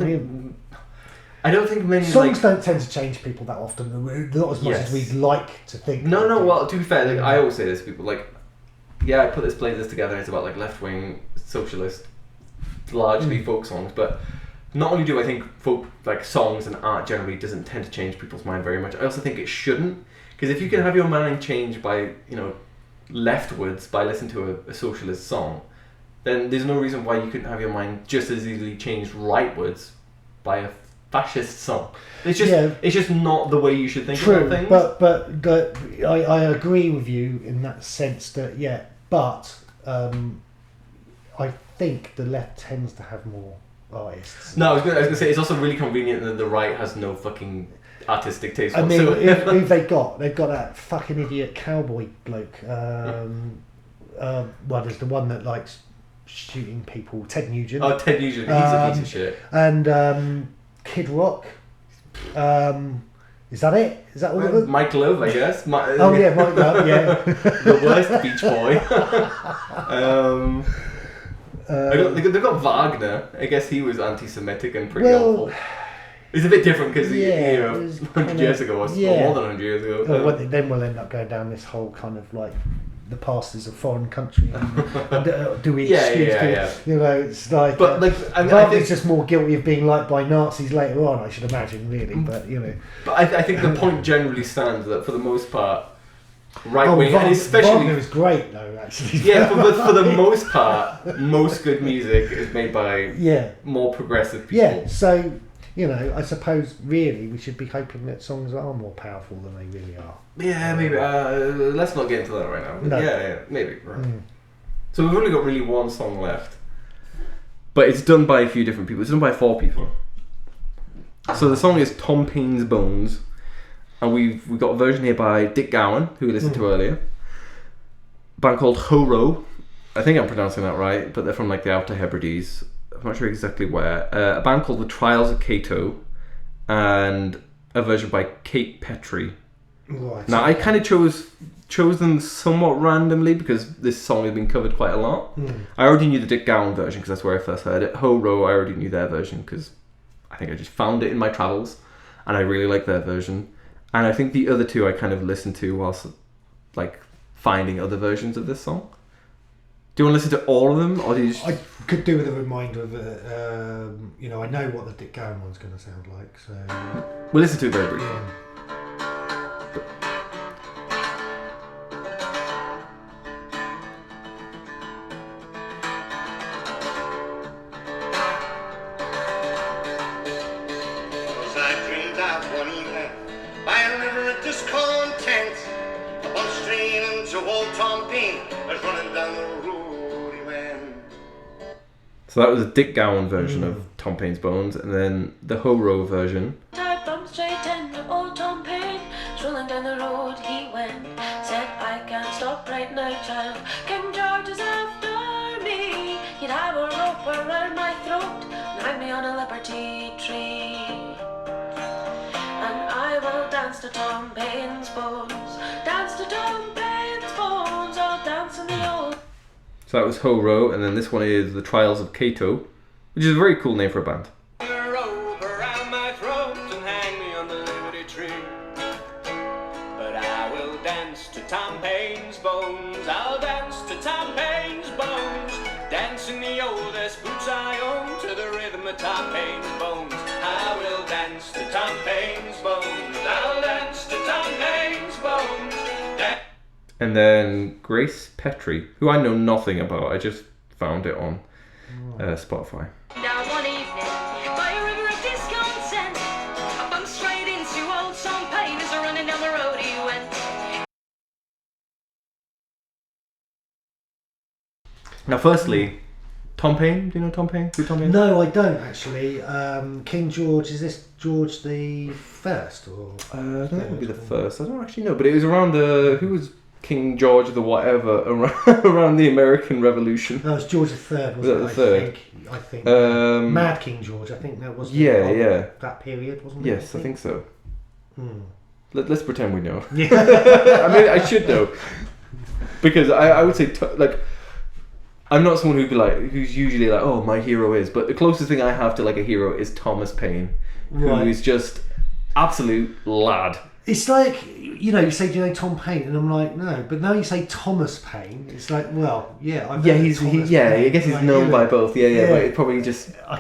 think many songs don't tend to change people that often. Not as much as we'd like to think. No. Well, to be fair, I always say this to people, like, I put this playlist together. It's about like left-wing socialist, largely folk songs, but. Not only do I think folk like songs and art generally doesn't tend to change people's mind very much, I also think it shouldn't. Because if you can have your mind changed by, leftwards by listening to a socialist song, then there's no reason why you couldn't have your mind just as easily changed rightwards by a fascist song. It's just not the way you should think about things. But I agree with you in that sense that but I think the left tends to have more artists. No, I was going to say it's also really convenient that the right has no fucking artistic taste. I mean, who they've got that fucking idiot cowboy bloke. There's the one that likes shooting people, Ted Nugent. Oh, Ted Nugent, he's a piece of shit. And Kid Rock. Is that it? Is that all of them? Mike Love, I guess. Mike Love, yeah. The worst Beach Boy. They've got Wagner. I guess he was anti-Semitic and pretty awful. It's a bit different because 100 years ago, or more than 100 years ago. Then we'll end up going down this whole kind of like the past is a foreign country. And, do we excuse it? It's like. But I think it's just more guilty of being liked by Nazis later on, I should imagine, really. But But I think the point generally stands that for the most part. Right wing, and especially Wagner is great though, actually. But for the most part, most good music is made by more progressive people. Yeah, so I suppose really we should be hoping that songs are more powerful than they really are. Yeah, maybe. Let's not get into that right now. No. Yeah, maybe. Right. So we've only got really one song left, but it's done by a few different people. It's done by 4 people. So the song is Tom Paine's Bones. And we've got a version here by Dick Gaughan, who we listened to earlier. A band called Horo, I think I'm pronouncing that right, but they're from like the Outer Hebrides. I'm not sure exactly where. A band called The Trials of Cato, and a version by Petrie. Right. Now I kind of chose them somewhat randomly because this song has been covered quite a lot. I already knew the Dick Gaughan version because that's where I first heard it. Ho Row, I already knew their version because I think I just found it in my travels, and I really like their version. And I think the other two I kind of listened to whilst like finding other versions of this song. Do you want to listen to all of them, or do you just... I could do with a reminder of I know what the Dick Gaughan one's going to sound like, so... We'll listen to it very briefly. Yeah. So that was a Dick Gaughan version of Tom Paine's Bones, and then the Ho Row version. I bumped straight into old Tom Paine, strolling down the road he went. Said, I can't stop right now, child. King George is after me. He'd have a rope around my throat and hang me on a liberty tree. And I will dance to Tom Paine's Bones, dance to Tom Paine's Bones, I'll dance in the old. So that was Ho Row, and then this one is The Trials of Cato, which is a very cool name for a band. A rope around my throat and hang me on the liberty tree. But I will dance to Tom Paine's Bones. I'll dance to Tom Paine's Bones. Dance in the oldest boots I own to the rhythm of Tom Paine's Bones. I will dance to Tom Paine's Bones. I'll dance to Tom Paine's Bones. And then Grace Petrie, who I know nothing about. I just found it on Spotify. Down one evening, by a river of discontent, I bumped straight into old Tom Paine as running down the road he went. Now, firstly, Tom Paine. Do you know Tom Paine? Who Tom Paine? No, I don't actually. King George, is this George the First or? I don't think it would be the first. I don't actually know, but it was around the who was King George the whatever around the American Revolution. No, it was George the Third. Was that the third? I think. Mad King George. I think that was. Yeah. That period, wasn't it? Yes, I think so. Hmm. Let's pretend we know. Yeah. I mean, I should know because I would say like I'm not someone who's usually like, oh, my hero is, but the closest thing I have to like a hero is Thomas Paine, who is just absolute lad. It's like, you say, do you know Tom Paine? And I'm like, no. But now you say Thomas Paine, it's like, well, yeah. I guess he's known by both. Yeah. But it probably just. I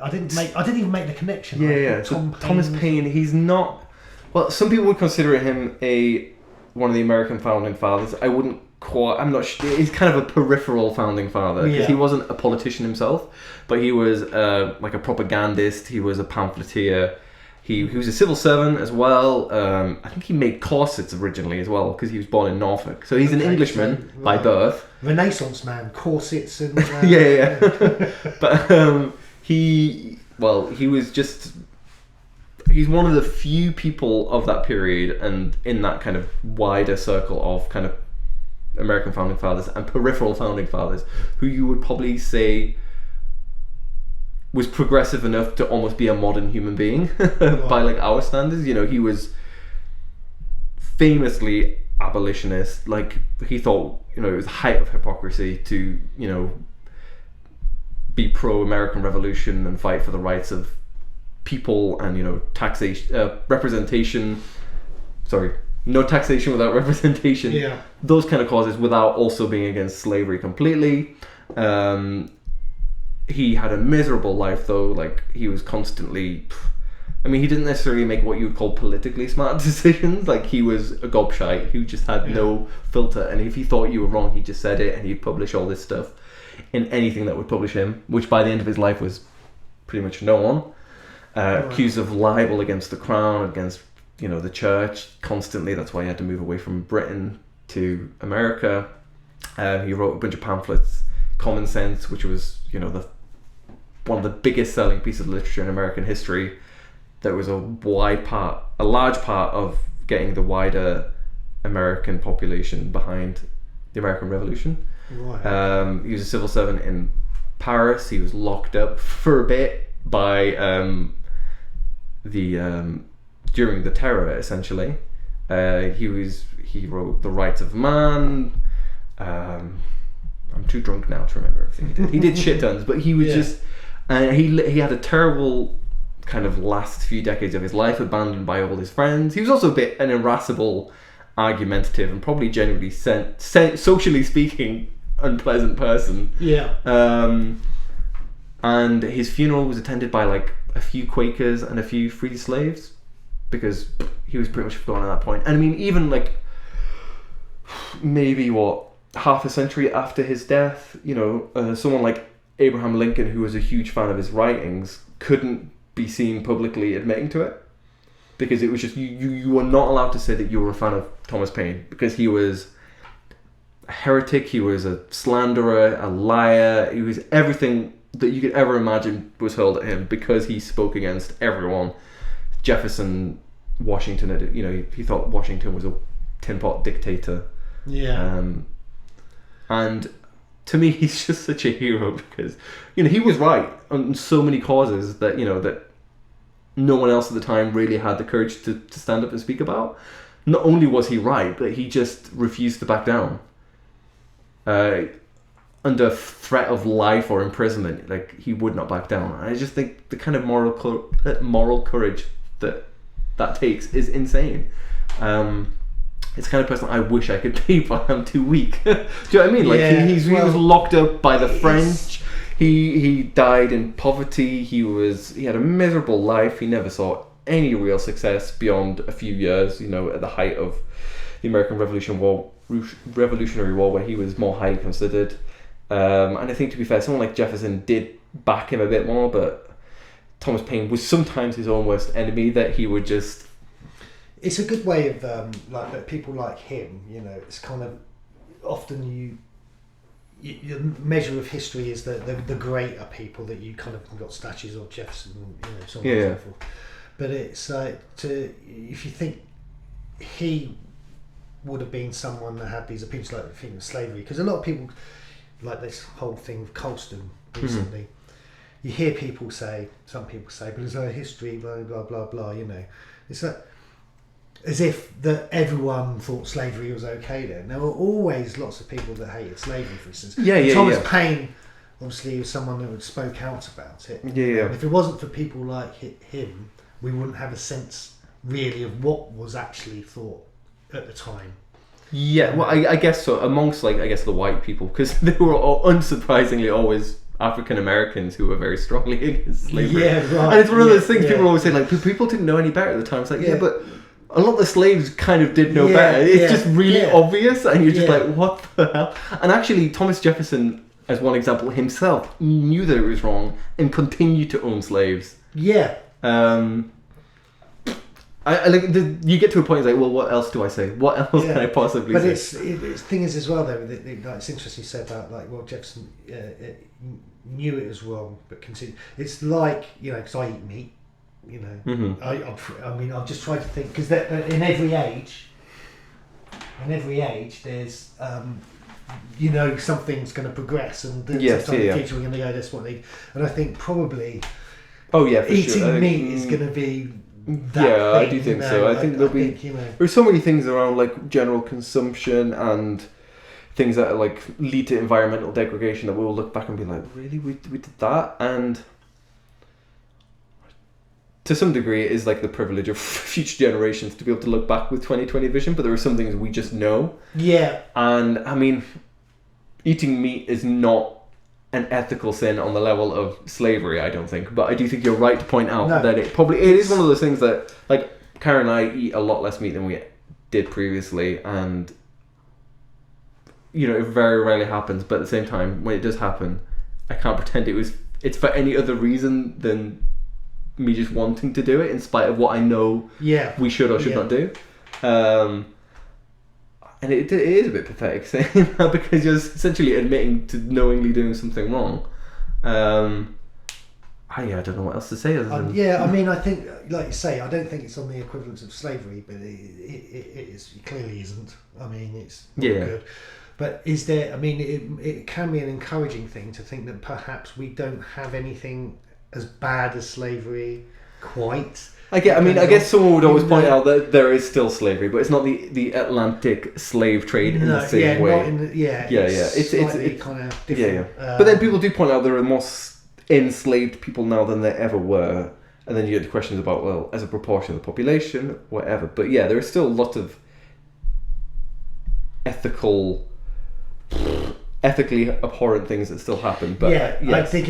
didn't even make the connection. Yeah. So Thomas Paine, he's not. Well, some people would consider him one of the American founding fathers. I wouldn't quite. I'm not sure. He's kind of a peripheral founding father because he wasn't a politician himself, but he was like a propagandist. He was a pamphleteer. He was a civil servant as well. I think he made corsets originally as well because he was born in Norfolk. So he's an Englishman by birth. Renaissance man, corsets and... yeah. But he's one of the few people of that period and in that kind of wider circle of kind of American founding fathers and peripheral founding fathers who you would probably say was progressive enough to almost be a modern human being by like our standards. He was famously abolitionist. Like he thought, it was the height of hypocrisy to, be pro-American revolution and fight for the rights of people and, taxation, representation. Sorry, no taxation without representation. Yeah. Those kind of causes without also being against slavery completely. He had a miserable life though, like he was constantly, he didn't necessarily make what you would call politically smart decisions, like he was a gobshite who just had no filter, and if he thought you were wrong, he just said it, and he'd publish all this stuff in anything that would publish him, which by the end of his life was pretty much no one. Accused of libel against the crown, against, the church constantly, that's why he had to move away from Britain to America. He wrote a bunch of pamphlets, Common Sense, which was, one of the biggest selling pieces of literature in American history. That was a large part of getting the wider American population behind the American Revolution. Right. He was a civil servant in Paris. He was locked up for a bit by during the terror, essentially. He wrote The Rights of Man. I'm too drunk now to remember everything he did. He did shit tons, but he was just, and he had a terrible kind of last few decades of his life, abandoned by all his friends. He was also a bit an irascible, argumentative, and probably generally socially speaking, unpleasant person. Yeah. And his funeral was attended by like a few Quakers and a few free slaves, because he was pretty much forgotten at that point. And I mean, even like maybe half a century after his death, someone like Abraham Lincoln, who was a huge fan of his writings, couldn't be seen publicly admitting to it, because it was just you were not allowed to say that you were a fan of Thomas Paine, because he was a heretic, he was a slanderer, a liar, he was everything that you could ever imagine was hurled at him, because he spoke against everyone. Jefferson, Washington, he thought Washington was a tin pot dictator. Yeah. And to me, he's just such a hero, because he was right on so many causes that that no one else at the time really had the courage to stand up and speak about. Not only was he right, but he just refused to back down. Under threat of life or imprisonment, like, he would not back down. I just think the kind of moral courage that takes is insane. It's the kind of person I wish I could be, but I'm too weak. Do you know what I mean? Like, he was locked up by the French. He died in poverty. He had a miserable life. He never saw any real success beyond a few years, at the height of the American Revolutionary War, where he was more highly considered. And I think, to be fair, someone like Jefferson did back him a bit more, but Thomas Paine was sometimes his own worst enemy, that he would just... It's a good way of like people like him. It's kind of often your measure of history is the greater people that you kind of got statues of, Jefferson, so on and so forth. But it's if you think he would have been someone that had these opinions, like the thing of slavery, because a lot of people, like this whole thing of Colston recently, you hear people say, some people say, but there's no history, blah blah blah blah. It's like, as if that everyone thought slavery was okay then. There were always lots of people that hated slavery, for instance. Thomas Paine, obviously, was someone that spoke out about it. Yeah. And if it wasn't for people like him, we wouldn't have a sense, really, of what was actually thought at the time. Yeah, well, I guess so. Amongst, the white people, because they were unsurprisingly always African Americans who were very strongly against slavery. Yeah, right. And it's one of those things people always say, like, people didn't know any better at the time. It's like, but a lot of the slaves kind of did know better. It's just really obvious, and you're just like, what the hell? And actually, Thomas Jefferson, as one example, himself knew that it was wrong and continued to own slaves. Yeah. You get to a point, it's like, well, what else do I say? What else can I possibly say? But the thing is as well, though, it's interesting you said that, like, well, Jefferson knew it was wrong, but continued. It's like, because I eat meat, I mean, I've just tried to think, because in every age, there's, something's going to progress, and sometimes in the future we're going to go, that's what they, and I think probably eating meat is going to be that thing, I do think so. I think there'll be there's so many things around, like, general consumption and things that like lead to environmental degradation that we'll look back and be like, really, we did that? And to some degree it is like the privilege of future generations to be able to look back with 20/20 vision, but there are some things we just know. Yeah. And I mean, eating meat is not an ethical sin on the level of slavery, I don't think, but I do think you're right to point out that it is one of those things that, like, Karen and I eat a lot less meat than we did previously, and it very rarely happens, but at the same time, when it does happen, I can't pretend it's for any other reason than me just wanting to do it, in spite of what I know we should or should not do. And it is a bit pathetic saying that, because you're essentially admitting to knowingly doing something wrong. I don't know what else to say other than... I mean, I think, like you say, I don't think it's on the equivalence of slavery, but it clearly isn't. I mean, it's not good. But is there? I mean, it can be an encouraging thing to think that perhaps we don't have anything as bad as slavery quite. I guess someone would always point out that there is still slavery, but it's not the Atlantic slave trade in the same way. It's kind of different. But then people do point out there are more enslaved people now than there ever were, and then you get the questions about, well, as a proportion of the population, whatever. But yeah, there is still a lot of ethically abhorrent things that still happen. But I think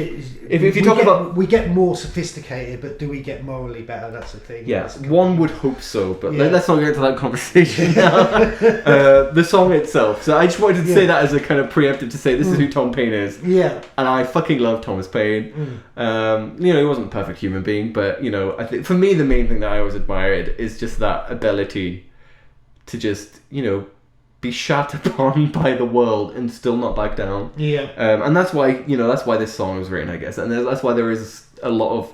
we get more sophisticated, but do we get morally better? That's the thing. Yeah, one would hope so, but let's not get into that conversation now. The song itself. So I just wanted to say that as a kind of preemptive to say this is who Tom Paine is. Yeah. And I fucking love Thomas Paine. He wasn't a perfect human being, but I think for me the main thing that I always admired is just that ability to just be shat upon by the world and still not back down. Yeah. And that's why this song was written, I guess, and that's why there is a lot of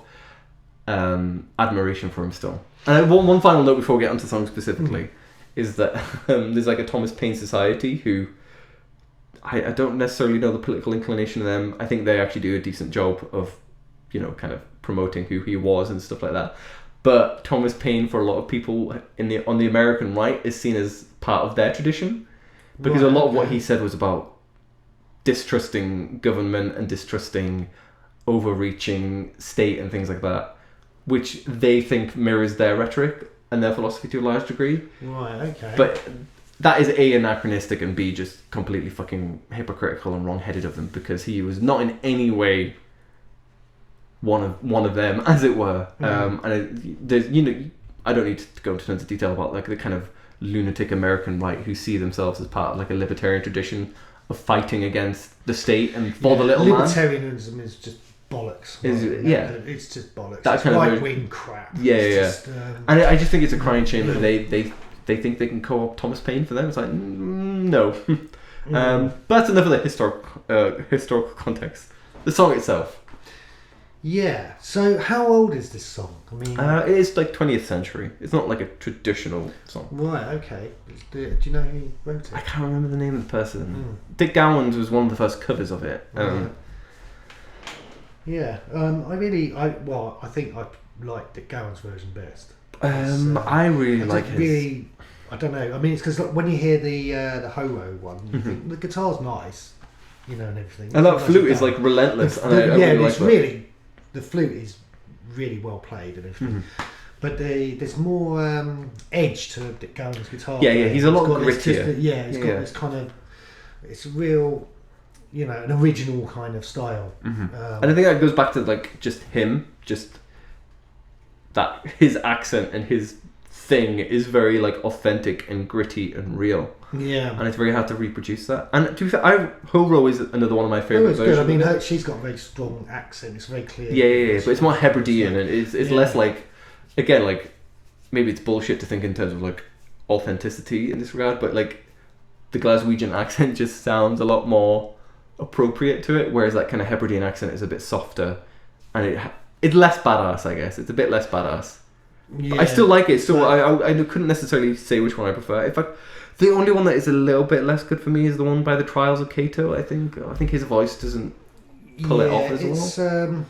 admiration for him still. And one final note before we get onto the song specifically is that there's like a Thomas Paine Society who I don't necessarily know the political inclination of them. I think they actually do a decent job of kind of promoting who he was and stuff like that. But Thomas Paine, for a lot of people on the American right, is seen as part of their tradition, because a lot of what he said was about distrusting government and distrusting overreaching state and things like that, which they think mirrors their rhetoric and their philosophy to a large degree. Right, okay. But that is A, anachronistic, and B, just completely fucking hypocritical and wrong-headed of them, because he was not in any way one of them, as it were. There's I don't need to go into tons of detail about like the kind of lunatic American right who see themselves as part of like a libertarian tradition of fighting against the state and for the little man. Libertarianism is just bollocks. It's just bollocks. That kind of right-wing crap. Just, and I just think it's a crying shame that they think they can co-opt Thomas Paine for them. It's like no. But that's enough of the historical context. The song itself. Yeah. So how old is this song? I mean, it is like 20th century. It's not like a traditional song. Right. Okay. Do you know who wrote it? I can't remember the name of the person. Dick Gaughan was one of the first covers of it. Yeah. I think I like Dick Gaughan's version best. I really like his. Really, I don't know. I mean, it's because when you hear the Ho-Ho one, you think the guitar's nice, and everything. And that flute is like relentless. The flute is really well played and everything. But there's more edge to Dick Gaughan's guitar. Yeah, he's a lot grittier. He's got this kind of, it's real, an original kind of style. And I think that goes back to like just that his accent and his thing is very like authentic and gritty and real. Yeah. And it's very hard to reproduce that. And to be fair, Ho-Ro is another one of my favourite versions. Good. I mean, she's got a very strong accent. It's very clear. Yeah. But it's more Hebridean, and it's less like, again, like, maybe it's bullshit to think in terms of like authenticity in this regard, but like the Glaswegian accent just sounds a lot more appropriate to it, whereas that kind of Hebridean accent is a bit softer, and it's less badass, I guess. It's a bit less badass. Yeah. I still like it. Still, I couldn't necessarily say which one I prefer. The only one that is a little bit less good for me is the one by the Trials of Cato. I think his voice doesn't pull it off as well.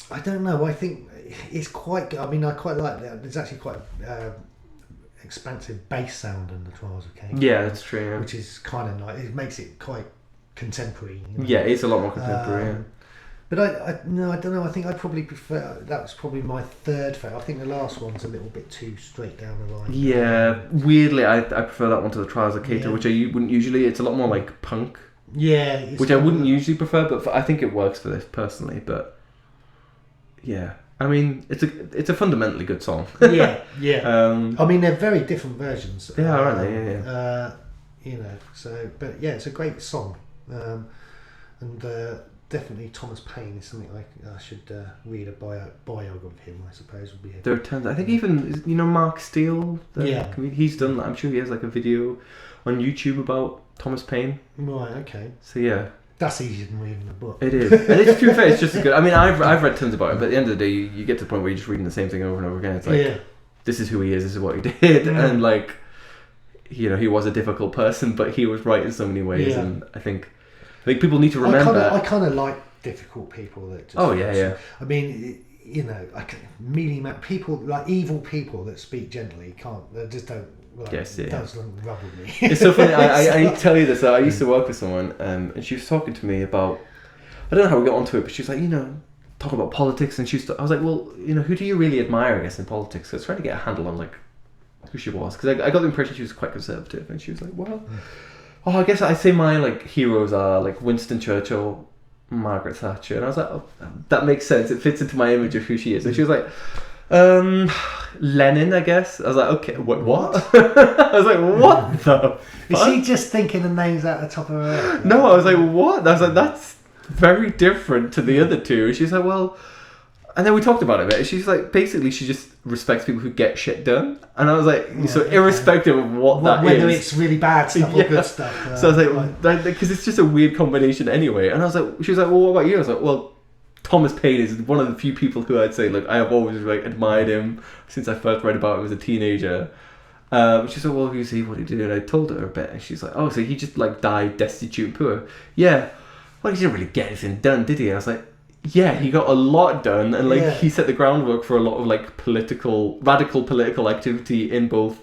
I don't know. I think it's quite good. I mean, I quite like that. There's actually quite expansive bass sound in the Trials of Cato. Yeah, that's true. Yeah. Which is kind of nice. It makes it quite contemporary. Yeah, it's a lot more contemporary. But I don't know. I think I probably prefer. That was probably my third favourite. I think the last one's a little bit too straight down the line. Yeah, weirdly, I prefer that one to the Trials of Cato, which I wouldn't usually. It's a lot more like punk. Yeah, which I wouldn't usually prefer, but I think it works for this personally. But yeah, I mean, it's a fundamentally good song. Yeah. I mean, they're very different versions. They are, aren't they? Yeah. So, but yeah, it's a great song, and. Definitely Thomas Paine is something I should read a biography of him, I suppose would be it. There are tons. I think even Mark Steele. He's done that. I'm sure he has like a video on YouTube about Thomas Paine. Right. Okay. So yeah. That's easier than reading a book. It is, and it's to be fair, it's just as good. I mean, I've read tons about him, but at the end of the day, you get to the point where you're just reading the same thing over and over again. It's like, this is who he is. This is what he did, and like. he was a difficult person, but he was right in so many ways, and I think people need to remember. I kind of like difficult people that just... Oh, yeah. I mean, people, like evil people that speak gently, they just don't... doesn't rub with me. It's so funny. I need to tell you this. I used to work with someone, and she was talking to me about... I don't know how we got onto it, but she was like, talking about politics, and I was like, well, who do you really admire, I guess, in politics? So I was trying to get a handle on, like, who she was, because I got the impression she was quite conservative, and she was like, well, I guess I'd say my, like, heroes are, like, Winston Churchill, Margaret Thatcher, and I was like, oh, that makes sense, it fits into my image of who she is. And she was like, Lenin, I guess. I was like, okay, what? I was like, what the fuck? Is she just thinking the names out the top of her head? No, I was like, what? I was like, that's very different to the other two. And she's like, well... And then we talked about it a bit. She's like, basically, she just respects people who get shit done. And I was like, irrespective of whether it's really bad stuff or good stuff. So I was like, because it's just a weird combination anyway. And I was like, she was like, well, what about you? I was like, well, Thomas Paine is one of the few people who I'd say, like, I have always like admired him since I first read about him as a teenager. She said, well, who's he? What did he do? And I told her a bit. And she's like, oh, so he just like died destitute and poor. Yeah. Well, he didn't really get anything done, did he? I was like, yeah, he got a lot done, and like he set the groundwork for a lot of like radical political activity in both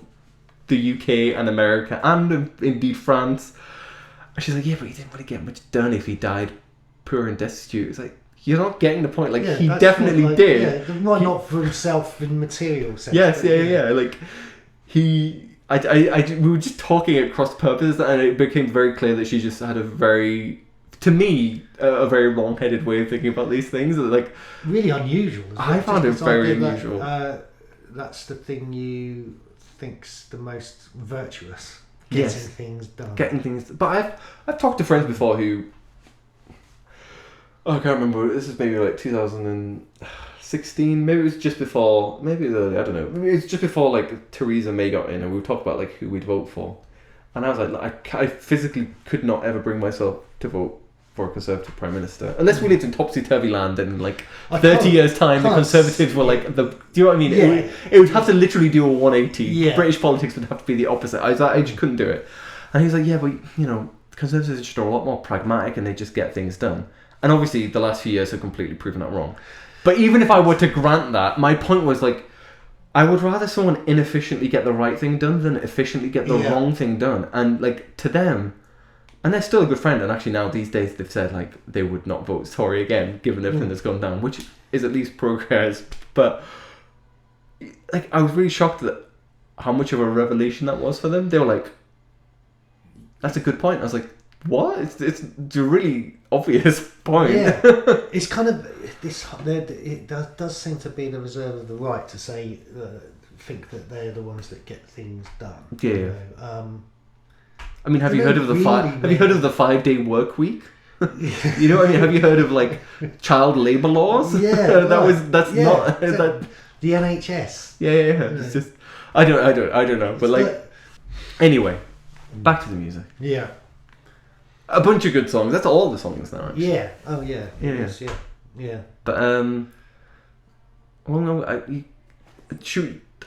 the UK and America, and indeed France. And she's like, yeah, but he didn't really get much done if he died poor and destitute. It's like, you're not getting the point. Like, he definitely did. Yeah, not for himself in material sense. Yes, yeah. Like, we were just talking at cross purposes, and it became very clear that she just had a very wrong-headed way of thinking about these things. Like, really unusual. I found it very unusual. That's the thing you think's the most virtuous. Getting things done. But I've talked to friends before who... I can't remember. This is maybe like 2016. Maybe it was just before... Maybe it was early. I don't know. Maybe it was just before like Theresa May got in, and we talked about like who we'd vote for. And I was like, I physically could not ever bring myself to vote for a Conservative Prime Minister. Unless we lived in topsy-turvy land and in like 30 years' time the Conservatives were like the... Do you know what I mean? Yeah. It would have to literally do a 180. Yeah. British politics would have to be the opposite. I just couldn't do it. And he was like, yeah, but Conservatives are just a lot more pragmatic and they just get things done. And obviously the last few years have completely proven that wrong. But even if I were to grant that, my point was like, I would rather someone inefficiently get the right thing done than efficiently get the wrong thing done. And like, to them... And they're still a good friend, and actually now these days they've said like they would not vote Tory again, given everything that's gone down, which is at least progress. But like, I was really shocked at how much of a revelation that was for them. They were like, "That's a good point." I was like, "What? It's a really obvious point." Yeah, it's kind of this. It does seem to be the reserve of the right to say, think that they're the ones that get things done. Yeah. I mean, have you heard of the 5-day work week? You know what I mean? Have you heard of like child labour laws? Yeah, that's not the NHS. Yeah. It's just I don't know. But like, anyway, back to the music. Yeah, a bunch of good songs. That's all the songs now. Actually. Yeah. Oh yeah. Yes, yeah. But well, no,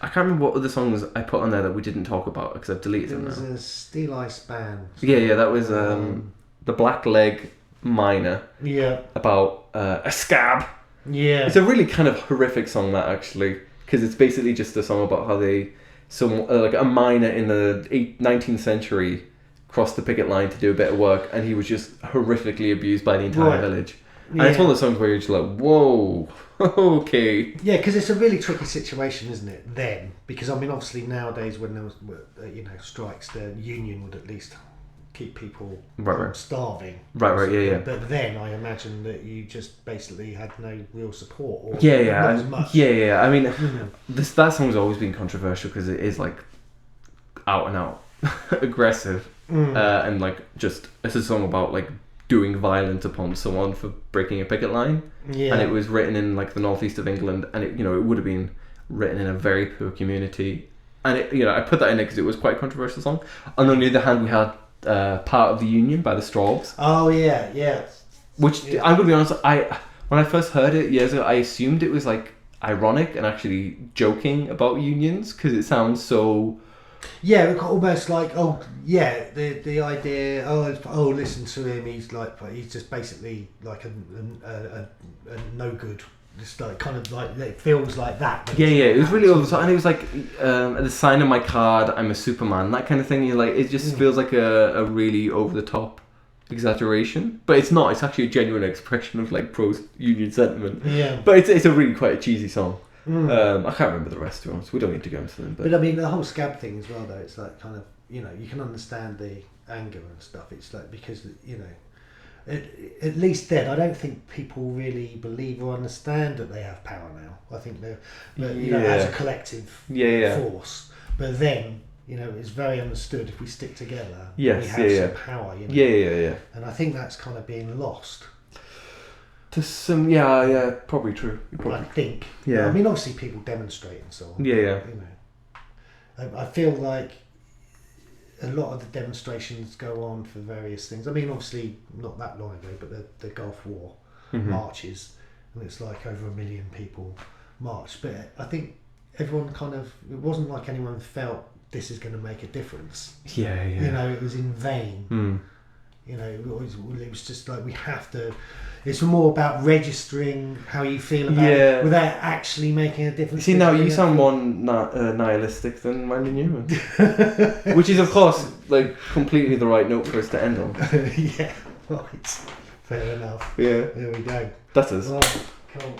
I can't remember what other songs I put on there that we didn't talk about because I've deleted them now. There was a Steel Ice Band. Yeah, that was the Black Leg Minor. Yeah. About a scab. Yeah. It's a really kind of horrific song, that, actually, because it's basically just a song about how like a miner in the 19th century crossed the picket line to do a bit of work, and he was just horrifically abused by the entire village. And it's one of those songs where you're just like, whoa, okay. Yeah, because it's a really tricky situation, isn't it, then? Because, I mean, obviously nowadays when there was, strikes, the union would at least keep people from starving. Right, yeah. But then I imagine that you just basically had no real support. Or not as much. Yeah. I mean, that song's always been controversial because it is, like, out and out aggressive. And, like, just, it's a song about, like, doing violence upon someone for breaking a picket line. Yeah. And it was written in like the northeast of England, and it would have been written in a very poor community. And I put that in there because it was quite a controversial song. And on the other hand, we had Part of the Union by the Strawbs. Oh yeah. Which I'm gonna be honest, when I first heard it years ago, I assumed it was like ironic and actually joking about unions because it sounds so Yeah, almost like the idea. Listen to him. He's just basically like a no good. Just like kind of like it feels like that. Yeah. It was really over the top, and it was like the sign of my card. I'm a Superman. That kind of thing. You're like, it just feels like a really over the top exaggeration, but it's not. It's actually a genuine expression of like pro-union sentiment. Yeah. But it's a really quite a cheesy song. I can't remember the rest, to be honest. We don't need to go into them. But I mean, the whole scab thing as well, though, it's like kind of, you can understand the anger and stuff. It's like, because, at least then, I don't think people really believe or understand that they have power now. I think they're, as a collective force. But then, it's very understood if we stick together, we have some power, Yeah. And I think that's kind of being lost. To some, probably true. I think. Yeah. I mean, obviously people demonstrate and so on. Yeah. I feel like a lot of the demonstrations go on for various things. I mean, obviously not that long ago, but the Gulf War marches, and it's like over 1 million people marched. But I think everyone it wasn't like anyone felt this is going to make a difference. Yeah. It was in vain. It was just like we have to. It's more about registering how you feel about it without actually making a difference. See, now you sound more nihilistic than Randy Newman, which is, of course, like completely the right note for us to end on. Yeah, right. Fair enough. Yeah. There we go. That's us. Right, cool.